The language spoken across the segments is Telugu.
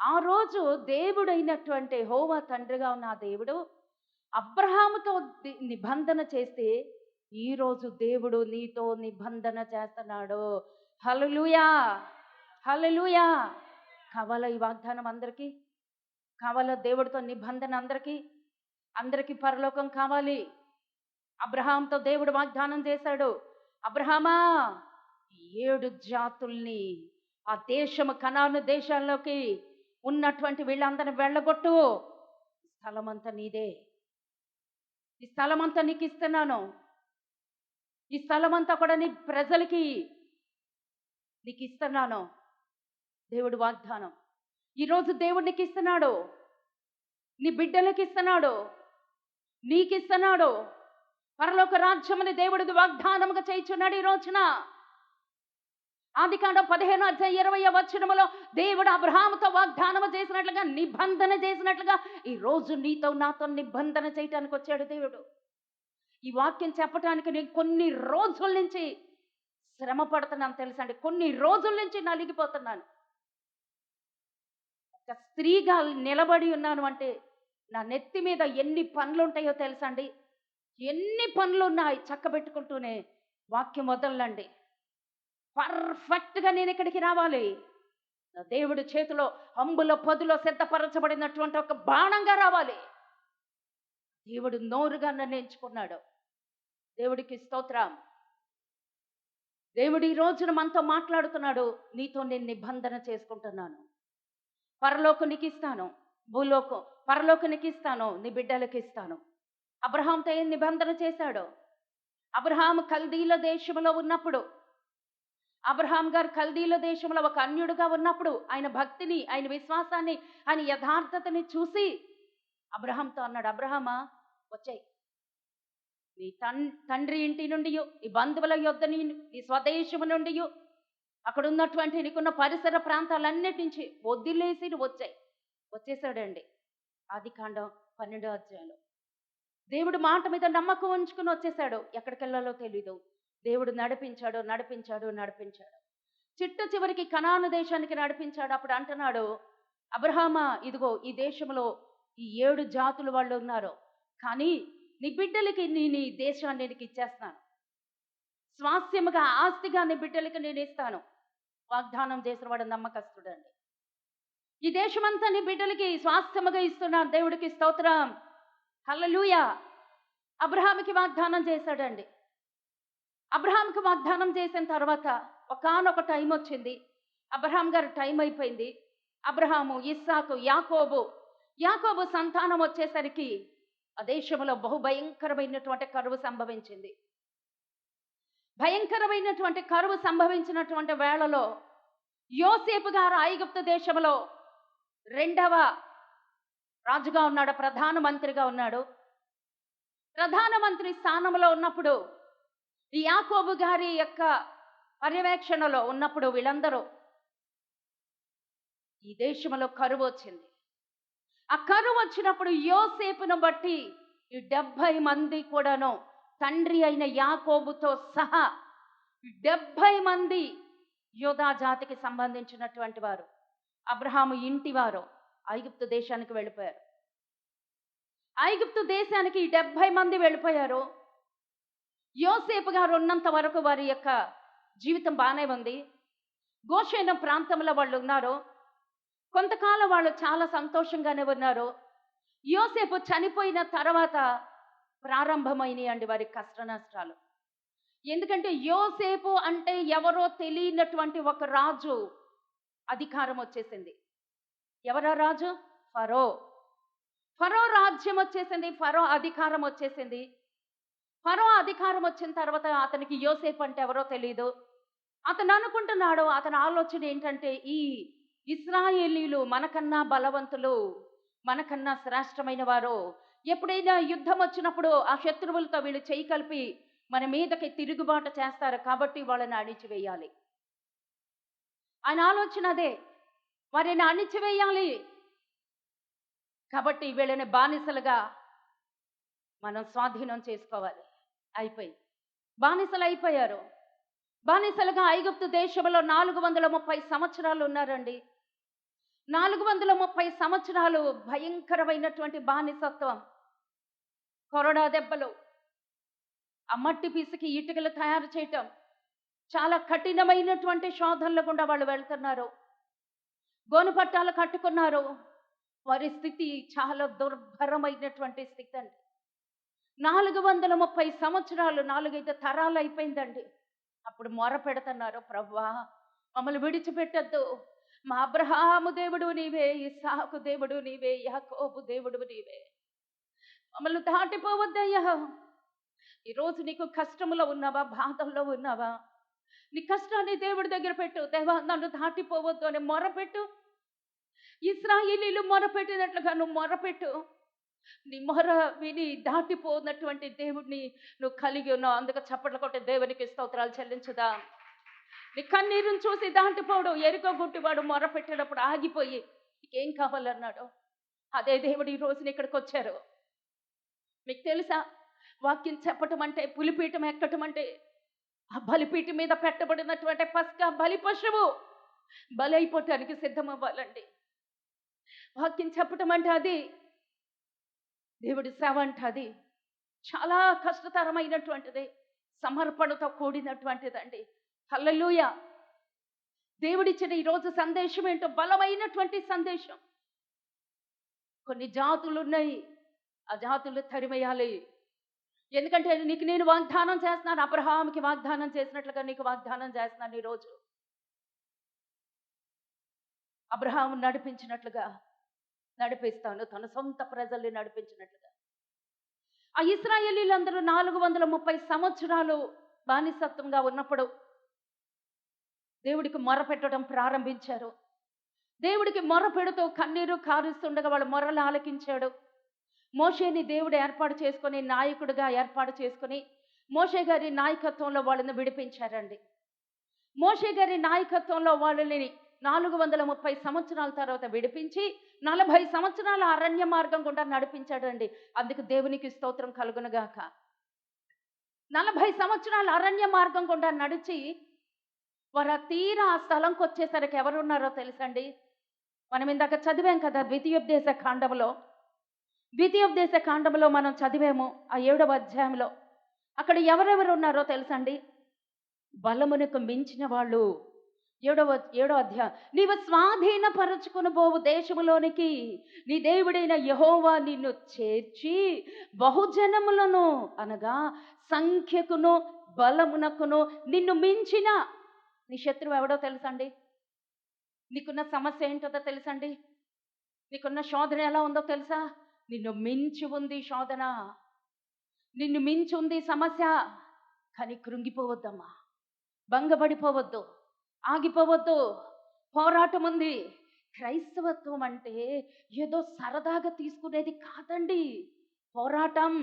ఆ రోజు దేవుడైనటువంటి యెహోవా తండ్రిగా ఉన్న ఆ దేవుడు అబ్రహాముతో నిబంధన చేస్తే, ఈరోజు దేవుడు నీతో నిబంధన చేస్తున్నాడు. హల్లెలూయా! హల్లెలూయా! కావాలా ఈ వాగ్దానం అందరికీ? కావాలా దేవుడితో నిబంధన అందరికీ? అందరికీ పరలోకం కావాలి. అబ్రహాంతో దేవుడు వాగ్దానం చేశాడు. అబ్రహామా, 7 జాతుల్ని ఆ దేశము కనాను దేశాల్లోకి ఉన్నటువంటి వీళ్ళందరిని వెళ్ళగొట్టు. స్థలమంతా నీదే. ఈ స్థలమంతా నీకు ఇస్తున్నాను. ఈ స్థలమంతా కూడా నీ ప్రజలకి నీకు ఇస్తున్నాను. దేవుడు వాగ్దానం. ఈరోజు దేవుడు నీకు ఇస్తున్నాడు. నీ బిడ్డలకి ఇస్తున్నాడు. నీకు ఇస్తున్నాడు. పరలోక రాజ్యముని దేవుడికి వాగ్దానముగా చేయుచున్నాడు ఈ రోజున. ఆదికాండం 15:20 దేవుడు అబ్రహాముతో వాగ్దానము చేసినట్లుగా, నిబంధన చేసినట్లుగా ఈ రోజు నీతో నాతో నిబంధన చేయటానికి వచ్చాడు దేవుడు. ఈ వాక్యం చెప్పటానికి నేను కొన్ని రోజుల నుంచి శ్రమ పడుతున్నాను తెలుసండి. కొన్ని రోజుల నుంచి నలిగిపోతున్నాను. ఒక స్త్రీగా నిలబడి ఉన్నాను అంటే నా నెత్తి మీద ఎన్ని పనులు ఉంటాయో తెలుసండి. ఎన్ని పనులు ఉన్నాయి చక్కబెట్టుకుంటూనే వాక్యం వదలండి. పర్ఫెక్ట్గా నేను ఇక్కడికి రావాలి. నా దేవుడి చేతిలో అంబుల పొదిలో సిద్ధపరచబడినటువంటి ఒక బాణంగా రావాలి. దేవుడు నోరుగా నన్ను ఎంచుకున్నాడు. దేవుడికి స్తోత్రం. దేవుడు ఈ రోజున మనతో మాట్లాడుతున్నాడు. నీతో నేను నిబంధన చేసుకుంటున్నాను. పరలోకం నీకు ఇస్తాను. భూలోకం పరలోకం నీకు ఇస్తాను. నీ బిడ్డలకి ఇస్తాను. అబ్రహాంతో ఏం నిబంధన చేశాడు? అబ్రహాము కల్దీల దేశంలో ఉన్నప్పుడు, అబ్రహాం గారు కల్దీల దేశంలో ఒక అన్యుడుగా ఉన్నప్పుడు ఆయన భక్తిని, ఆయన విశ్వాసాన్ని, ఆయన యథార్థతని చూసి అబ్రహాంతో అన్నాడు, అబ్రహామా వచ్చేయ్, నీ తండ్రి ఇంటి నుండి, నీ బంధువుల యొద్ద, నీ స్వదేశము నుండి, అక్కడ ఉన్నటువంటి నీకున్న పరిసర ప్రాంతాలన్నిటి నుంచి వదిలేసి నువ్వు వచ్చాయి. వచ్చేసాడండి. ఆదికాండం 12 దేవుడు మాట మీద నమ్మకం ఉంచుకుని వచ్చేసాడు. ఎక్కడికి వెళ్ళాలో తెలీదు. దేవుడు నడిపించాడు, నడిపించాడు, నడిపించాడు. చిట్ట చివరికి కనాను దేశానికి నడిపించాడు. అప్పుడు అంటున్నాడు, అబ్రహామా, ఇదిగో ఈ దేశంలో ఈ 7 జాతుల వాళ్ళు ఉన్నారు. కానీ నీ బిడ్డలకి నీ దేశాన్ని నీకు ఇచ్చేస్తాను. స్వాస్థ్యముగా, ఆస్తిగా నీ బిడ్డలకి నేను ఇస్తాను. వాగ్దానం చేసిన వాడు నమ్మకస్తుడండి. ఈ దేశమంతా నీ బిడ్డలకి స్వాస్థ్యముగా ఇస్తున్నాను. దేవుడికి స్తోత్రం. హల్లెలూయా. అబ్రహాముకి వాగ్దానం చేశాడండి. అబ్రహాంకి వాగ్దానం చేసిన తర్వాత ఒకానొక టైం వచ్చింది. అబ్రహాం గారు టైం అయిపోయింది. అబ్రహాము, ఇస్సాకు, యాకోబు సంతానం వచ్చేసరికి ఆ దేశంలో బహుభయంకరమైనటువంటి కరువు సంభవించింది. భయంకరమైనటువంటి కరువు సంభవించినటువంటి వేళలో యోసేపు గారు ఐగుప్తు దేశంలో 2వ రాజుగా ఉన్నాడు, ప్రధానమంత్రిగా ఉన్నాడు. ప్రధానమంత్రి స్థానంలో ఉన్నప్పుడు యాకోబు గారి యొక్క పర్యవేక్షణలో ఉన్నప్పుడు వీళ్ళందరూ ఈ దేశంలో కరువు వచ్చింది. ఆ కరువు వచ్చినప్పుడు యోసేపును బట్టి ఈ 70 మంది కూడాను, తండ్రి అయిన యాకోబుతో సహా 70 మంది యోధా జాతికి సంబంధించినటువంటి వారు, అబ్రహాము ఇంటి వారు ఐగుప్తు దేశానికి వెళ్ళిపోయారు. ఐగుప్తు దేశానికి 70 మంది వెళ్ళిపోయారు. యోసేపు గారు ఉన్నంత వరకు వారి యొక్క జీవితం బాగానే ఉంది. గోషేను ప్రాంతంలో వాళ్ళు ఉన్నారు. కొంతకాలం వాళ్ళు చాలా సంతోషంగానే ఉన్నారు. యోసేపు చనిపోయిన తర్వాత ప్రారంభమైనాయండి వారి కష్ట నష్టాలు. ఎందుకంటే యోసేపు అంటే ఎవరో తెలియనటువంటి ఒక రాజు అధికారం వచ్చేసింది. ఎవరా రాజు? ఫరో రాజ్యం వచ్చేసింది. ఫరో అధికారం వచ్చేసింది. ఫరో అధికారం వచ్చిన తర్వాత అతనికి యోసేపు అంటే ఎవరో తెలియదు. అతను అనుకుంటున్నాడు, అతని ఆలోచన ఏంటంటే, ఈ ఇశ్రాయేలీలు మనకన్నా బలవంతులు, మనకన్నా శ్రేష్టమైన వారు, ఎప్పుడైనా యుద్ధం వచ్చినప్పుడు ఆ శత్రువులతో వీళ్ళు చేయి కలిపి మన మీదకి తిరుగుబాటు చేస్తారు, కాబట్టి వాళ్ళని అణిచివేయాలి. ఆయన ఆలోచన అదే. వారిని అణిచివేయాలి కాబట్టి వీళ్ళని బానిసలుగా మనం స్వాధీనం చేసుకోవాలి. అయిపోయింది. బానిసలు అయిపోయారు. బానిసలుగా ఐగుప్తు దేశంలో 430 సంవత్సరాలు ఉన్నారండి. 430 సంవత్సరాలు భయంకరమైనటువంటి బానిసత్వం, కొరడా దెబ్బలు, ఆ మట్టి పిసికి ఇటుకలు తయారు చేయటం, చాలా కఠినమైనటువంటి శోధనలు గుండా వాళ్ళు వెళ్తున్నారు. గోను పట్టాలు కట్టుకున్నారు. వారి స్థితి చాలా దుర్భరమైనటువంటి స్థితి అండి. 430 సంవత్సరాలు, 4-5 తరాలు అయిపోయిందండి. అప్పుడు మొర పెడుతున్నారు, ప్రభువా మమ్మల్ని విడిచిపెట్టద్దు, మా అబ్రహాము దేవుడు నీవే, ఇస్సాకు దేవుడు నీవే, యాకోబు దేవుడు నీవే, మమ్మల్ని దాటిపోవద్దయ్యా. ఈరోజు నీకు కష్టంలో ఉన్నావా, బాధల్లో ఉన్నావా, నీ కష్టాన్ని దేవుడి దగ్గర పెట్టు. దేవా నన్ను దాటిపోవద్దు అని మొరపెట్టు. ఇశ్రాయేలీయులు మొరపెట్టినట్లుగా నువ్వు మొరపెట్టు. నీ మొర విని దాటిపోనటువంటి దేవుడిని నువ్వు కలిగి ఉన్నావు. అందుకే చప్పట్లు కొట్టి దేవునికి స్తోత్రాలు చెల్లించుదా. నీ కన్నీరుని చూసి దాటిపోవడం. ఎరుక గుట్టివాడు మొర పెట్టినప్పుడు ఆగిపోయి నీకేం కావాలన్నాడు. అదే దేవుడు ఈ రోజున ఇక్కడికి వచ్చారు. మీకు తెలుసా, వాక్యం చెప్పటం అంటే, పులిపీఠం ఎక్కటం అంటే, ఆ బలిపీఠం మీద పెట్టబడినటువంటి పస్కా బలి పశువు బలైపోవటానికి సిద్ధమవ్వాలండి. వాక్యం చెప్పటం అంటే అది, దేవుడి సేవ అంటే అది చాలా కష్టతరమైనటువంటిది, సమర్పణతో కూడినటువంటిదండి. హల్లెలూయా. దేవుడిచ్చిన ఈరోజు సందేశం ఏంటో బలమైనటువంటి సందేశం. కొన్ని జాతులు ఉన్నాయి, ఆ జాతులు తరిమేయాలి. ఎందుకంటే నీకు నేను వాగ్దానం చేస్తున్నాను, అబ్రహాముకి వాగ్దానం చేసినట్లుగా నీకు వాగ్దానం చేస్తున్నాను. ఈరోజు అబ్రహాము నడిపించినట్లుగా నడిపిస్తాను, తన సొంత ప్రజల్ని నడిపించినట్లుగా. ఆ ఇశ్రాయేలీలందరూ 430 సంవత్సరాలు బానిసత్వంగా ఉన్నప్పుడు దేవుడికి మొర పెట్టడం ప్రారంభించారు. దేవుడికి మొర పెడుతూ కన్నీరు కారుస్తుండగా వాళ్ళ మొరలు ఆలకించాడు. మోషేని దేవుడు ఏర్పాటు చేసుకొని, నాయకుడిగా ఏర్పాటు చేసుకొని, మోషే గారి నాయకత్వంలో వాళ్ళని విడిపించారండి. మోషే గారి నాయకత్వంలో వాళ్ళని 430 సంవత్సరాల తర్వాత విడిపించి 40 సంవత్సరాల అరణ్య మార్గం గుండా నడిపించాడండి. అందుకు దేవునికి స్తోత్రం కలుగునుగాక. 40 సంవత్సరాల అరణ్య మార్గం గుండా నడిచి వారు తీరా ఆ స్థలంకి వచ్చేసరికి ఎవరున్నారో తెలుసండి? మనం ఇందాక చదివాం కదా, ద్వితీయోపదేశ కాండములో మనం చదివాము ఆ 7వ అధ్యాయంలో. అక్కడ ఎవరెవరు ఉన్నారో తెలుసండి? బలమునకు మించిన వాళ్ళు. 7వ అధ్యాయం, నీవు స్వాధీనపరచుకుని పోవు దేశములోనికి నీ దేవుడైన యెహోవా నిన్ను చేర్చి బహుజనములను, అనగా సంఖ్యకును బలమునకును నిన్ను మించిన నీ శత్రువు ఎవడో తెలుసండి? నీకున్న సమస్య ఏంటో తెలుసండి? నీకున్న శోధన ఎలా ఉందో తెలుసా? నిన్ను మించి ఉంది శోధన, నిన్ను మించి ఉంది సమస్య. కానీ కృంగిపోవద్దమ్మా, భంగపడిపోవద్దు, ఆగిపోవద్దు. పోరాటం ఉంది. క్రైస్తవత్వం అంటే ఏదో సరదాగా తీసుకునేది కాదండి, పోరాటం.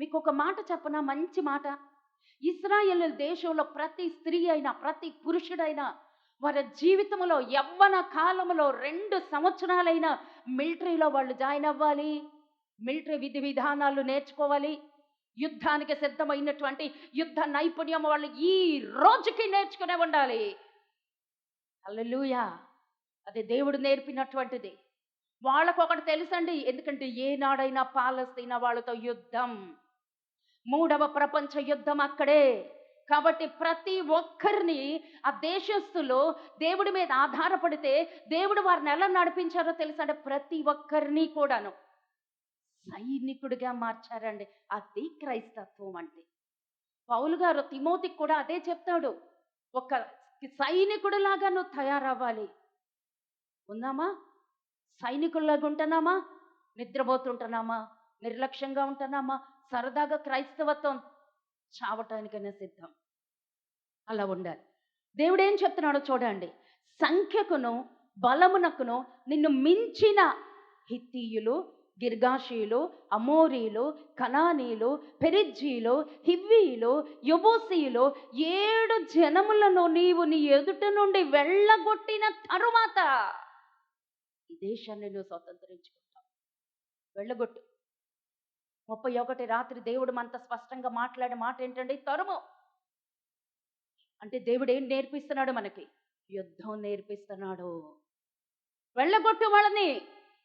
మీకు ఒక మాట చెప్పనా, మంచి మాట. ఇశ్రాయేలు దేశంలో ప్రతి స్త్రీ అయినా, ప్రతి పురుషుడైనా వారి జీవితంలో యవ్వన కాలంలో 2 సంవత్సరాలైనా మిలిటరీలో వాళ్ళు జాయిన్ అవ్వాలి. మిలిటరీ విధి విధానాలు నేర్చుకోవాలి. యుద్ధానికి సిద్ధమైనటువంటి యుద్ధ నైపుణ్యం వాళ్ళు ఈ రోజుకి నేర్చుకునే ఉండాలి. హల్లెలూయా. అది దేవుడు నేర్పినటువంటిది. వాళ్ళకు ఒకటి తెలుసండి, ఎందుకంటే ఏనాడైనా పాలస్తీనా వాళ్ళతో యుద్ధం, 3వ ప్రపంచ యుద్ధం అక్కడే. కాబట్టి ప్రతి ఒక్కరిని ఆ దేశస్తులు దేవుడి మీద ఆధారపడితే దేవుడు వారిని ఎలా నడిపించారో తెలుసండి? ప్రతి ఒక్కరిని కూడాను సైనికుడిగా మార్చారండి. అది క్రైస్తత్వం అంటే. పౌలు గారు తిమోతికి కూడా అదే చెప్తాడు, ఒక సైనికుడిలాగా నువ్వు తయారవ్వాలి. ఉన్నామా? సైనికుల్లాగా ఉంటున్నామా? నిద్రపోతుంటున్నామా? నిర్లక్ష్యంగా ఉంటున్నామా? సరదాగా క్రైస్తవత్వం చావటానికైనా సిద్ధం. అలా ఉండాలి. దేవుడు ఏం చెప్తున్నాడో చూడండి. సంఖ్యకును బలమునకును నిన్ను మించిన హిత్తీయులు, గిర్గాషీయులు, అమోరీలు, కనానీయులు, పెరిజ్జీలు, హివ్వీయులు, యెబూసీయులు 7 జనములను నీవు నీ ఎదుట నుండి వెళ్ళగొట్టిన తరువాత ఈ దేశాన్ని నువ్వు స్వతంత్రించుకుంటావు. వెళ్ళగొట్టు. 31 రాత్రి దేవుడు మనతో స్పష్టంగా మాట్లాడే మాట ఏంటండి? తరుము. అంటే దేవుడు ఏం నేర్పిస్తున్నాడు మనకి? యుద్ధం నేర్పిస్తున్నాడు. వెళ్ళగొట్టు వాళ్ళని,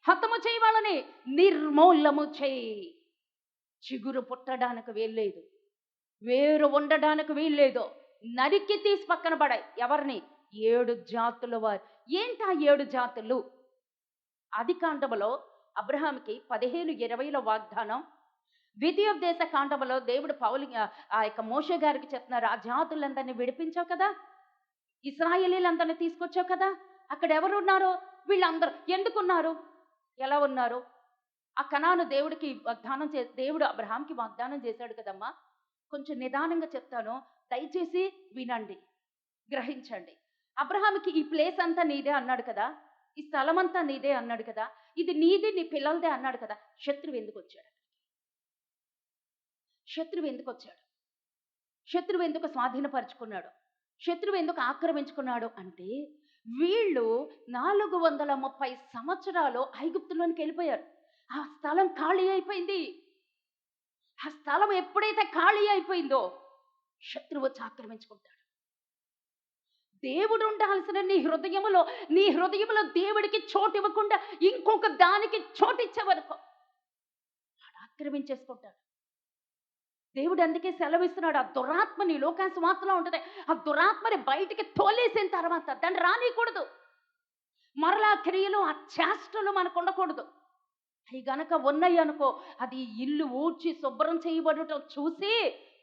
హతము చేయి వాళ్ళని, నిర్మూలము చేయి. చిగురు పుట్టడానికి వీల్లేదు, వేరు ఉండడానికి వీల్లేదు. నరికి తీసి పక్కన పడాయి. ఎవరిని? 7 జాతుల వారు. ఏంటా 7 జాతులు? ఆదికాండములో అబ్రహాంకి 15:20 వాగ్దానం. ద్వితీయోపదేశ కాండములో దేవుడు ఆ యొక్క మోషే గారికి చెప్తున్నారు, ఆ జాతులందరినీ విడిపించావు కదా, ఇశ్రాయేలీలందరినీ తీసుకొచ్చావు కదా, అక్కడ ఎవరు ఉన్నారు? వీళ్ళందరూ ఎందుకున్నారు? ఎలా ఉన్నారు? ఆ కనాను దేవుడికి వాగ్దానం దేవుడు అబ్రహాంకి వాగ్దానం చేశాడు కదమ్మా. కొంచెం నిదానంగా చెప్తాను, దయచేసి వినండి, గ్రహించండి. అబ్రహాంకి ఈ ప్లేస్ అంతా నీదే అన్నాడు కదా, ఈ స్థలం అంతా నీదే అన్నాడు కదా, ఇది నీది, నీ పిల్లలదే అన్నాడు కదా. శత్రువు ఎందుకు వచ్చాడు? శత్రువు ఎందుకు వచ్చాడు? శత్రువు ఎందుకు స్వాధీనపరుచుకున్నాడు? శత్రువు ఎందుకు ఆక్రమించుకున్నాడు అంటే, వీళ్ళు 430 సంవత్సరాలు ఐగుప్తులోనికి వెళ్ళిపోయారు. ఆ స్థలం ఖాళీ అయిపోయింది. ఆ స్థలం ఎప్పుడైతే ఖాళీ అయిపోయిందో శత్రువు వచ్చి ఆక్రమించుకుంటాడు. దేవుడు ఉండాల్సిన నీ హృదయములో దేవుడికి చోటు ఇవ్వకుండా ఇంకొక దానికి చోటు ఇచ్చే వరకు వాడు ఆక్రమించేసుకుంటాడు. దేవుడు అందుకే సెలవిస్తున్నాడు, ఆ దురాత్మని, లోకాసు వార్తలో ఉంటుంది, ఆ దురాత్మని బయటికి తోలేసిన తర్వాత దాన్ని రానియకూడదు. మరలా క్రియలు, ఆ చేష్టలు మనకు ఉండకూడదు. అవి గనక ఉన్నాయి అనుకో, అది ఇల్లు ఊడ్చి శుభ్రం చేయబడటం చూసి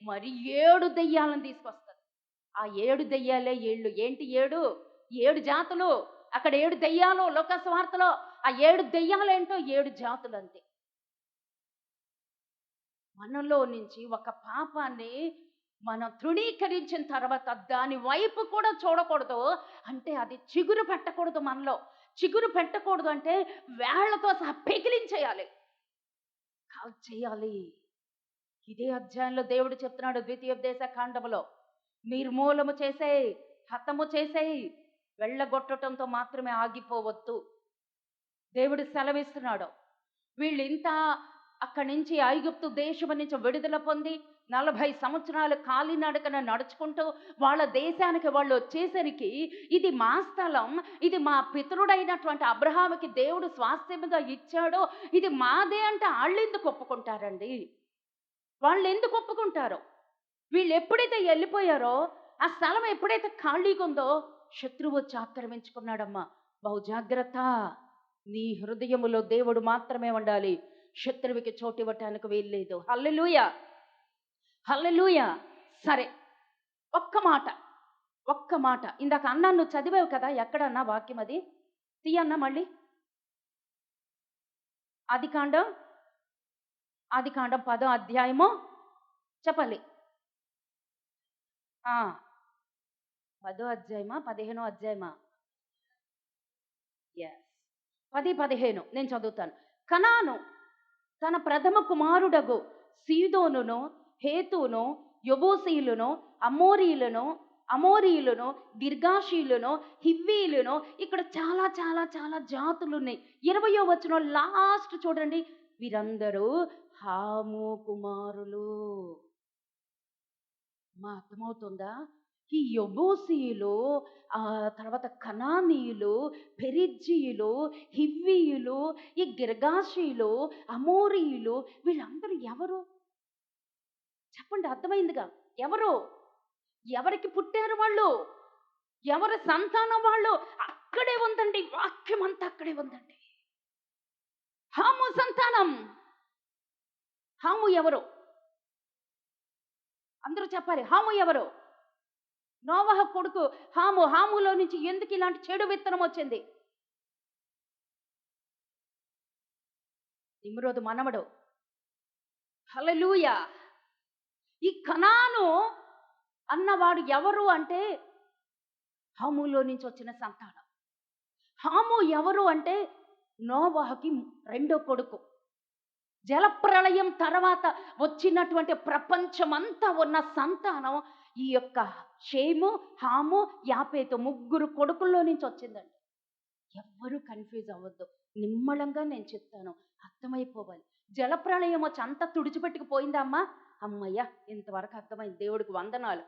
మరి 7 దెయ్యాలను తీసుకొస్తుంది. ఆ 7 దెయ్యాలే ఏళ్ళు. ఏంటి 7 జాతులు. అక్కడ 7 దెయ్యాలు లోకాసు వార్తలో. ఆ 7 దెయ్యాలేంటో 7 జాతులు అంతే. మనలో నుంచి ఒక పాపాన్ని మనం తృణీకరించిన తర్వాత దాని వైపు కూడా చూడకూడదు. అంటే అది చిగురు పెట్టకూడదు మనలో. చిగురు పెట్టకూడదు అంటే వేళ్లతో సహా పెకిలించేయాలి, కాల్ చేయాలి. ఇదే అధ్యాయంలో దేవుడు చెప్తున్నాడు, ద్వితీయోపదేశ కాండములో, నిర్మూలము చేసేయి, హతము చేసేయి, వెళ్ళగొట్టడంతో మాత్రమే ఆగిపోవద్దు. దేవుడు సెలవిస్తున్నాడు. వీళ్ళు ఇంత అక్కడి నుంచి ఐగుప్తు దేశం నుంచి విడుదల పొంది 40 సంవత్సరాలు కాలినడకన నడుచుకుంటూ వాళ్ళ దేశానికి వాళ్ళు వచ్చేసరికి, ఇది మా స్థలం, ఇది మా పితరుడైనటువంటి అబ్రహాముకి దేవుడు స్వాస్థ్యముగా ఇచ్చాడో, ఇది మాదే అంటే వాళ్ళు ఎందుకు ఒప్పుకుంటారండి? వాళ్ళు ఎందుకు ఒప్పుకుంటారో? వీళ్ళు ఎప్పుడైతే వెళ్ళిపోయారో, ఆ స్థలం ఎప్పుడైతే ఖాళీగా ఉందో శత్రువు వచ్చి ఆక్రమించుకున్నాడమ్మా. బహు జాగ్రత్త. నీ హృదయములో దేవుడు మాత్రమే ఉండాలి, శత్రువుకి చోటు ఇవ్వటానికి వీల్లేదు. హల్లెలూయా, హల్లెలూయా. సరే, ఒక్క మాట ఇందాక అన్నా, నువ్వు చదివావు కదా, ఎక్కడన్నా వాక్యం అది తీయన్నా మళ్ళీ. ఆదికాండం 10వ అధ్యాయము చెప్పాలి. 10వ అధ్యాయమా 15వ అధ్యాయమా? 10-15 నేను చదువుతాను. కనాను తన ప్రథమ కుమారుడగు సీదోనును, హేతును, యెబూసీయులను, అమోరీయులను, గిర్గాషీయులను, హివ్వీయులను, ఇక్కడ చాలా చాలా చాలా జాతులు ఉన్నాయి. 20వ వచనం లాస్ట్ చూడండి. వీరందరూ హాము కుమారులు. మా అర్థమవుతుందా? ఈ యెబూసీయులు, తర్వాత కనానీయులు, పెరిజ్జీయులు, హివ్వీయులు, ఈ గిర్గాషీయులు, అమోరీయులు, వీళ్ళందరూ ఎవరు చెప్పండి? అర్థమైందిగా ఎవరు? ఎవరికి పుట్టారు వాళ్ళు? ఎవరి సంతానం వాళ్ళు? అక్కడే ఉందండి, వాక్యం అంతా అక్కడే ఉందండి. హాము సంతానం. హాము ఎవరు? అందరూ చెప్పాలి. హాము ఎవరు? నోవహ కొడుకు హాము. హాములో నుంచి ఎందుకు ఇలాంటి చెడు విత్తనం వచ్చింది? నిమ్రోదు మనవడు. హల్లెలూయా. ఈ కనాను అన్నవాడు ఎవరు అంటే హాములో నుంచి వచ్చిన సంతానం. హాము ఎవరు అంటే నోవహకి రెండో కొడుకు. జలప్రళయం తర్వాత వచ్చినటువంటి ప్రపంచమంతా ఉన్న సంతానం ఈ యొక్క షేము, హాము, యాపేతు, 3 కొడుకుల్లో నుంచి వచ్చిందండి. ఎవ్వరూ కన్ఫ్యూజ్ అవ్వద్దు, నిమ్మళంగా నేను చెప్తాను, అర్థమైపోవాలి. జలప్రళయం వచ్చి అంతా తుడిచిపెట్టుకుపోయిందా అమ్మా? అమ్మయ్య, ఇంతవరకు అర్థమైంది, దేవుడికి వందనాలు.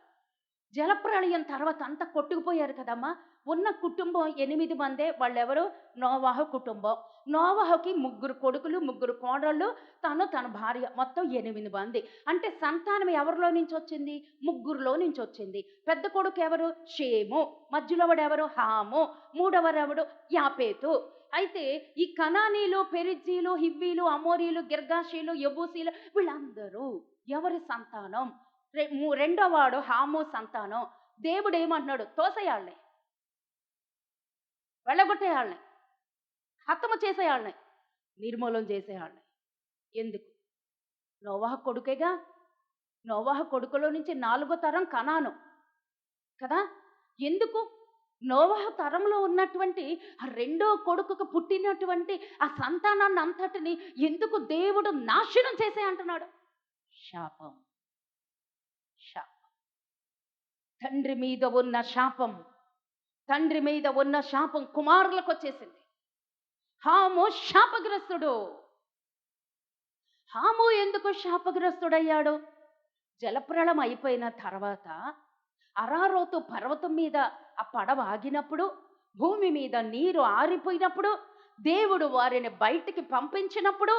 జలప్రళయం తర్వాత అంతా కొట్టుకుపోయారు కదమ్మా. ఉన్న కుటుంబం 8 మందే. వాళ్ళెవరు? నోవాహు కుటుంబం. నోవాహుకి 3 కొడుకులు, 3 కోడళ్ళు, తన భార్య. మొత్తం 8 మంది. అంటే సంతానం ఎవరిలో నుంచొచ్చింది? ముగ్గురిలో నుంచొచ్చింది. పెద్ద కొడుకు ఎవరు? షేము. మధ్యలో వాడెవరు? హాము. మూడవరెవడు? యాపేతు. అయితే ఈ కనానీలు, పెరిజ్జీలు, హివ్వీలు, అమోరీలు, గిర్గాషీలు, యెబూసీలు వీళ్ళందరూ ఎవరి సంతానం? రెండో వాడు హాము సంతానం. దేవుడు ఏమంటున్నాడు? తోసేయాళ్ళని, వెళ్ళగొట్టేయాళ్ళని, హతము చేసేయాళ్ళని, నిర్మూలన చేసేయాళ్ళని. ఎందుకు? నోవాహు కొడుకేగా. నోవాహు కొడుకులో నుంచి 4వ తరం కనాను కదా. ఎందుకు? నోవాహు తరంలో ఉన్నటువంటి ఆ రెండో కొడుకుకు పుట్టినటువంటి ఆ సంతానాన్ని అంతటిని ఎందుకు దేవుడు నాశనం చేసే అంటున్నాడు? శాపం. శాపం. తండ్రి మీద ఉన్న శాపం, తండ్రి మీద ఉన్న శాపం కుమారులకు వచ్చేసింది. హాము శాపగ్రస్తుడు. హాము ఎందుకు శాపగ్రస్తుడయ్యాడు? జలప్రళయం అయిపోయిన తర్వాత అరారోతు పర్వతం మీద ఆ పడవ ఆగినప్పుడు, భూమి మీద నీరు ఆరిపోయినప్పుడు, దేవుడు వారిని బయటికి పంపించినప్పుడు,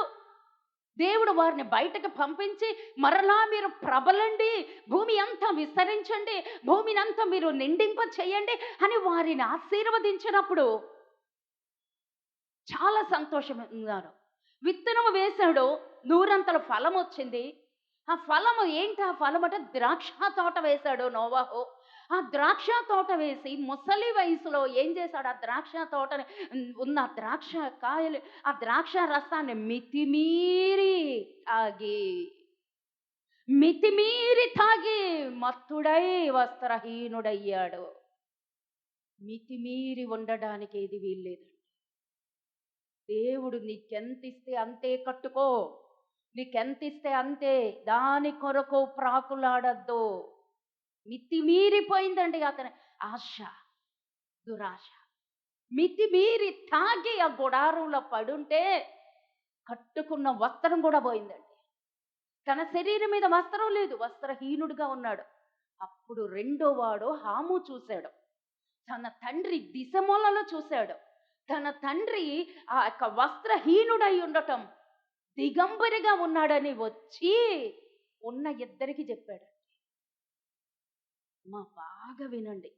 దేవుడు వారిని బయటకు పంపించి మరలా మీరు ప్రబలండి, భూమి అంతా విస్తరించండి, భూమిని అంతా మీరు నిండింప చేయండి అని వారిని ఆశీర్వదించినప్పుడు చాలా సంతోషం ఉన్నారు. విత్తనం వేశాడు, 100 ఫలం వచ్చింది. ఆ ఫలము ఏంటి? ఆ ఫలం అంటే ద్రాక్ష తోట వేశాడు నోవాహు. ఆ ద్రాక్ష తోట వేసి ముసలి వయసులో ఏం చేశాడు? ఆ ద్రాక్ష తోటని ఉన్న ద్రాక్ష కాయలు, ఆ ద్రాక్ష రసాన్ని మితిమీరి తాగి మత్తుడై వస్త్రహీనుడయ్యాడు. మితిమీరి ఉండడానికి ఇది వీల్లేదు. దేవుడు నీకెంతిస్తే అంతే కట్టుకో, నీకెంతిస్తే అంతే. దాని కొరకు ప్రాకులాడద్దు. మితిమీరిపోయిందండి అతని ఆశ, దురాశ. మితిమీరి తాగి ఆ గుడారంలో పడుంటే కట్టుకున్న వస్త్రం కూడా పోయిందండి. తన శరీరం మీద వస్త్రం లేదు, వస్త్రహీనుడిగా ఉన్నాడు. అప్పుడు రెండో వాడు హాము చూశాడు. తన తండ్రి దిశమూలలో చూశాడు. తన తండ్రి ఆ యొక్క వస్త్రహీనుడై ఉండటం, దిగంబరిగా ఉన్నాడని వచ్చి ఉన్న ఇద్దరికి చెప్పాడు. మా బాగా వినండి.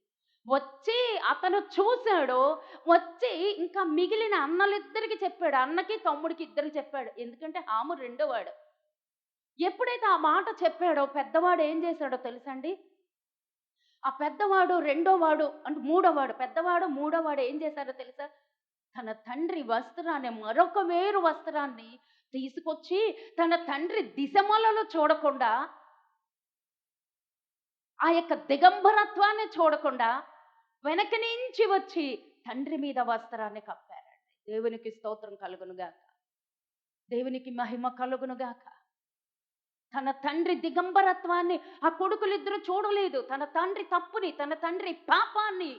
వచ్చి అతను చూశాడు. వచ్చి ఇంకా మిగిలిన అన్నలిద్దరికి చెప్పాడు. అన్నకి తమ్ముడికి ఇద్దరికి చెప్పాడు. ఎందుకంటే హాము రెండోవాడు. ఎప్పుడైతే ఆ మాట చెప్పాడో పెద్దవాడు ఏం చేశాడో తెలుసండి? ఆ పెద్దవాడు రెండోవాడు అంటే మూడోవాడు, పెద్దవాడు మూడోవాడు ఏం చేశారో తెలుసా? తన తండ్రి వస్త్రాన్ని, మరొక వేరు వస్త్రాన్ని తీసుకొచ్చి తన తండ్రి దిశమలలో చూడకుండా, ఆ యొక్క దిగంబరత్వాన్ని చూడకుండా వెనక నుంచి వచ్చి తండ్రి మీద వస్త్రాన్ని కప్పారండి. దేవునికి స్తోత్రం కలుగునుగాక, దేవునికి మహిమ కలుగునుగాక. తన తండ్రి దిగంబరత్వాన్ని ఆ కొడుకులిద్దరూ చూడలేదు. తన తండ్రి తప్పుని, తన తండ్రి పాపాన్ని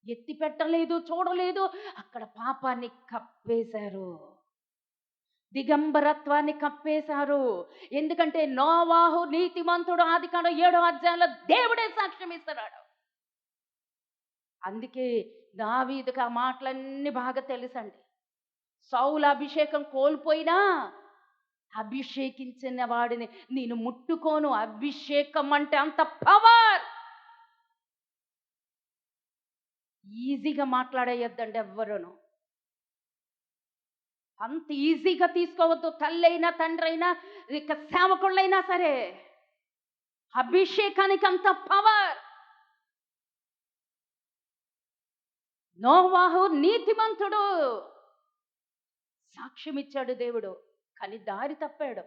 ఎత్తి పెట్టలేదు, చూడలేదు. అక్కడ పాపాన్ని కప్పేశారు, దిగంబరత్వాన్ని కప్పేశారు. ఎందుకంటే నోవాహు నీతిమంతుడు. ఆదికాండం 7వ అధ్యాయంలో దేవుడే సాక్ష్యం ఇస్తున్నాడు. అందుకే దావీదుకు ఆ మాటలన్నీ బాగా తెలుసండి. సౌలు అభిషేకం కోల్పోయినా అభిషేకించిన వాడిని నేను ముట్టుకోను. అభిషేకం అంటే అంత పవర్. ఈజీగా మాట్లాడేయొద్దండి ఎవ్వరును. అంత ఈజీగా తీసుకోవద్దు. తల్లైనా తండ్రైనా ఇక సేవకుళ్ళైనా సరే, అభిషేకానికి అంత పవర్. నోవాహు నీతిమంతుడు, సాక్ష్యం ఇచ్చాడు దేవుడు, కానీ దారి తప్పాడు.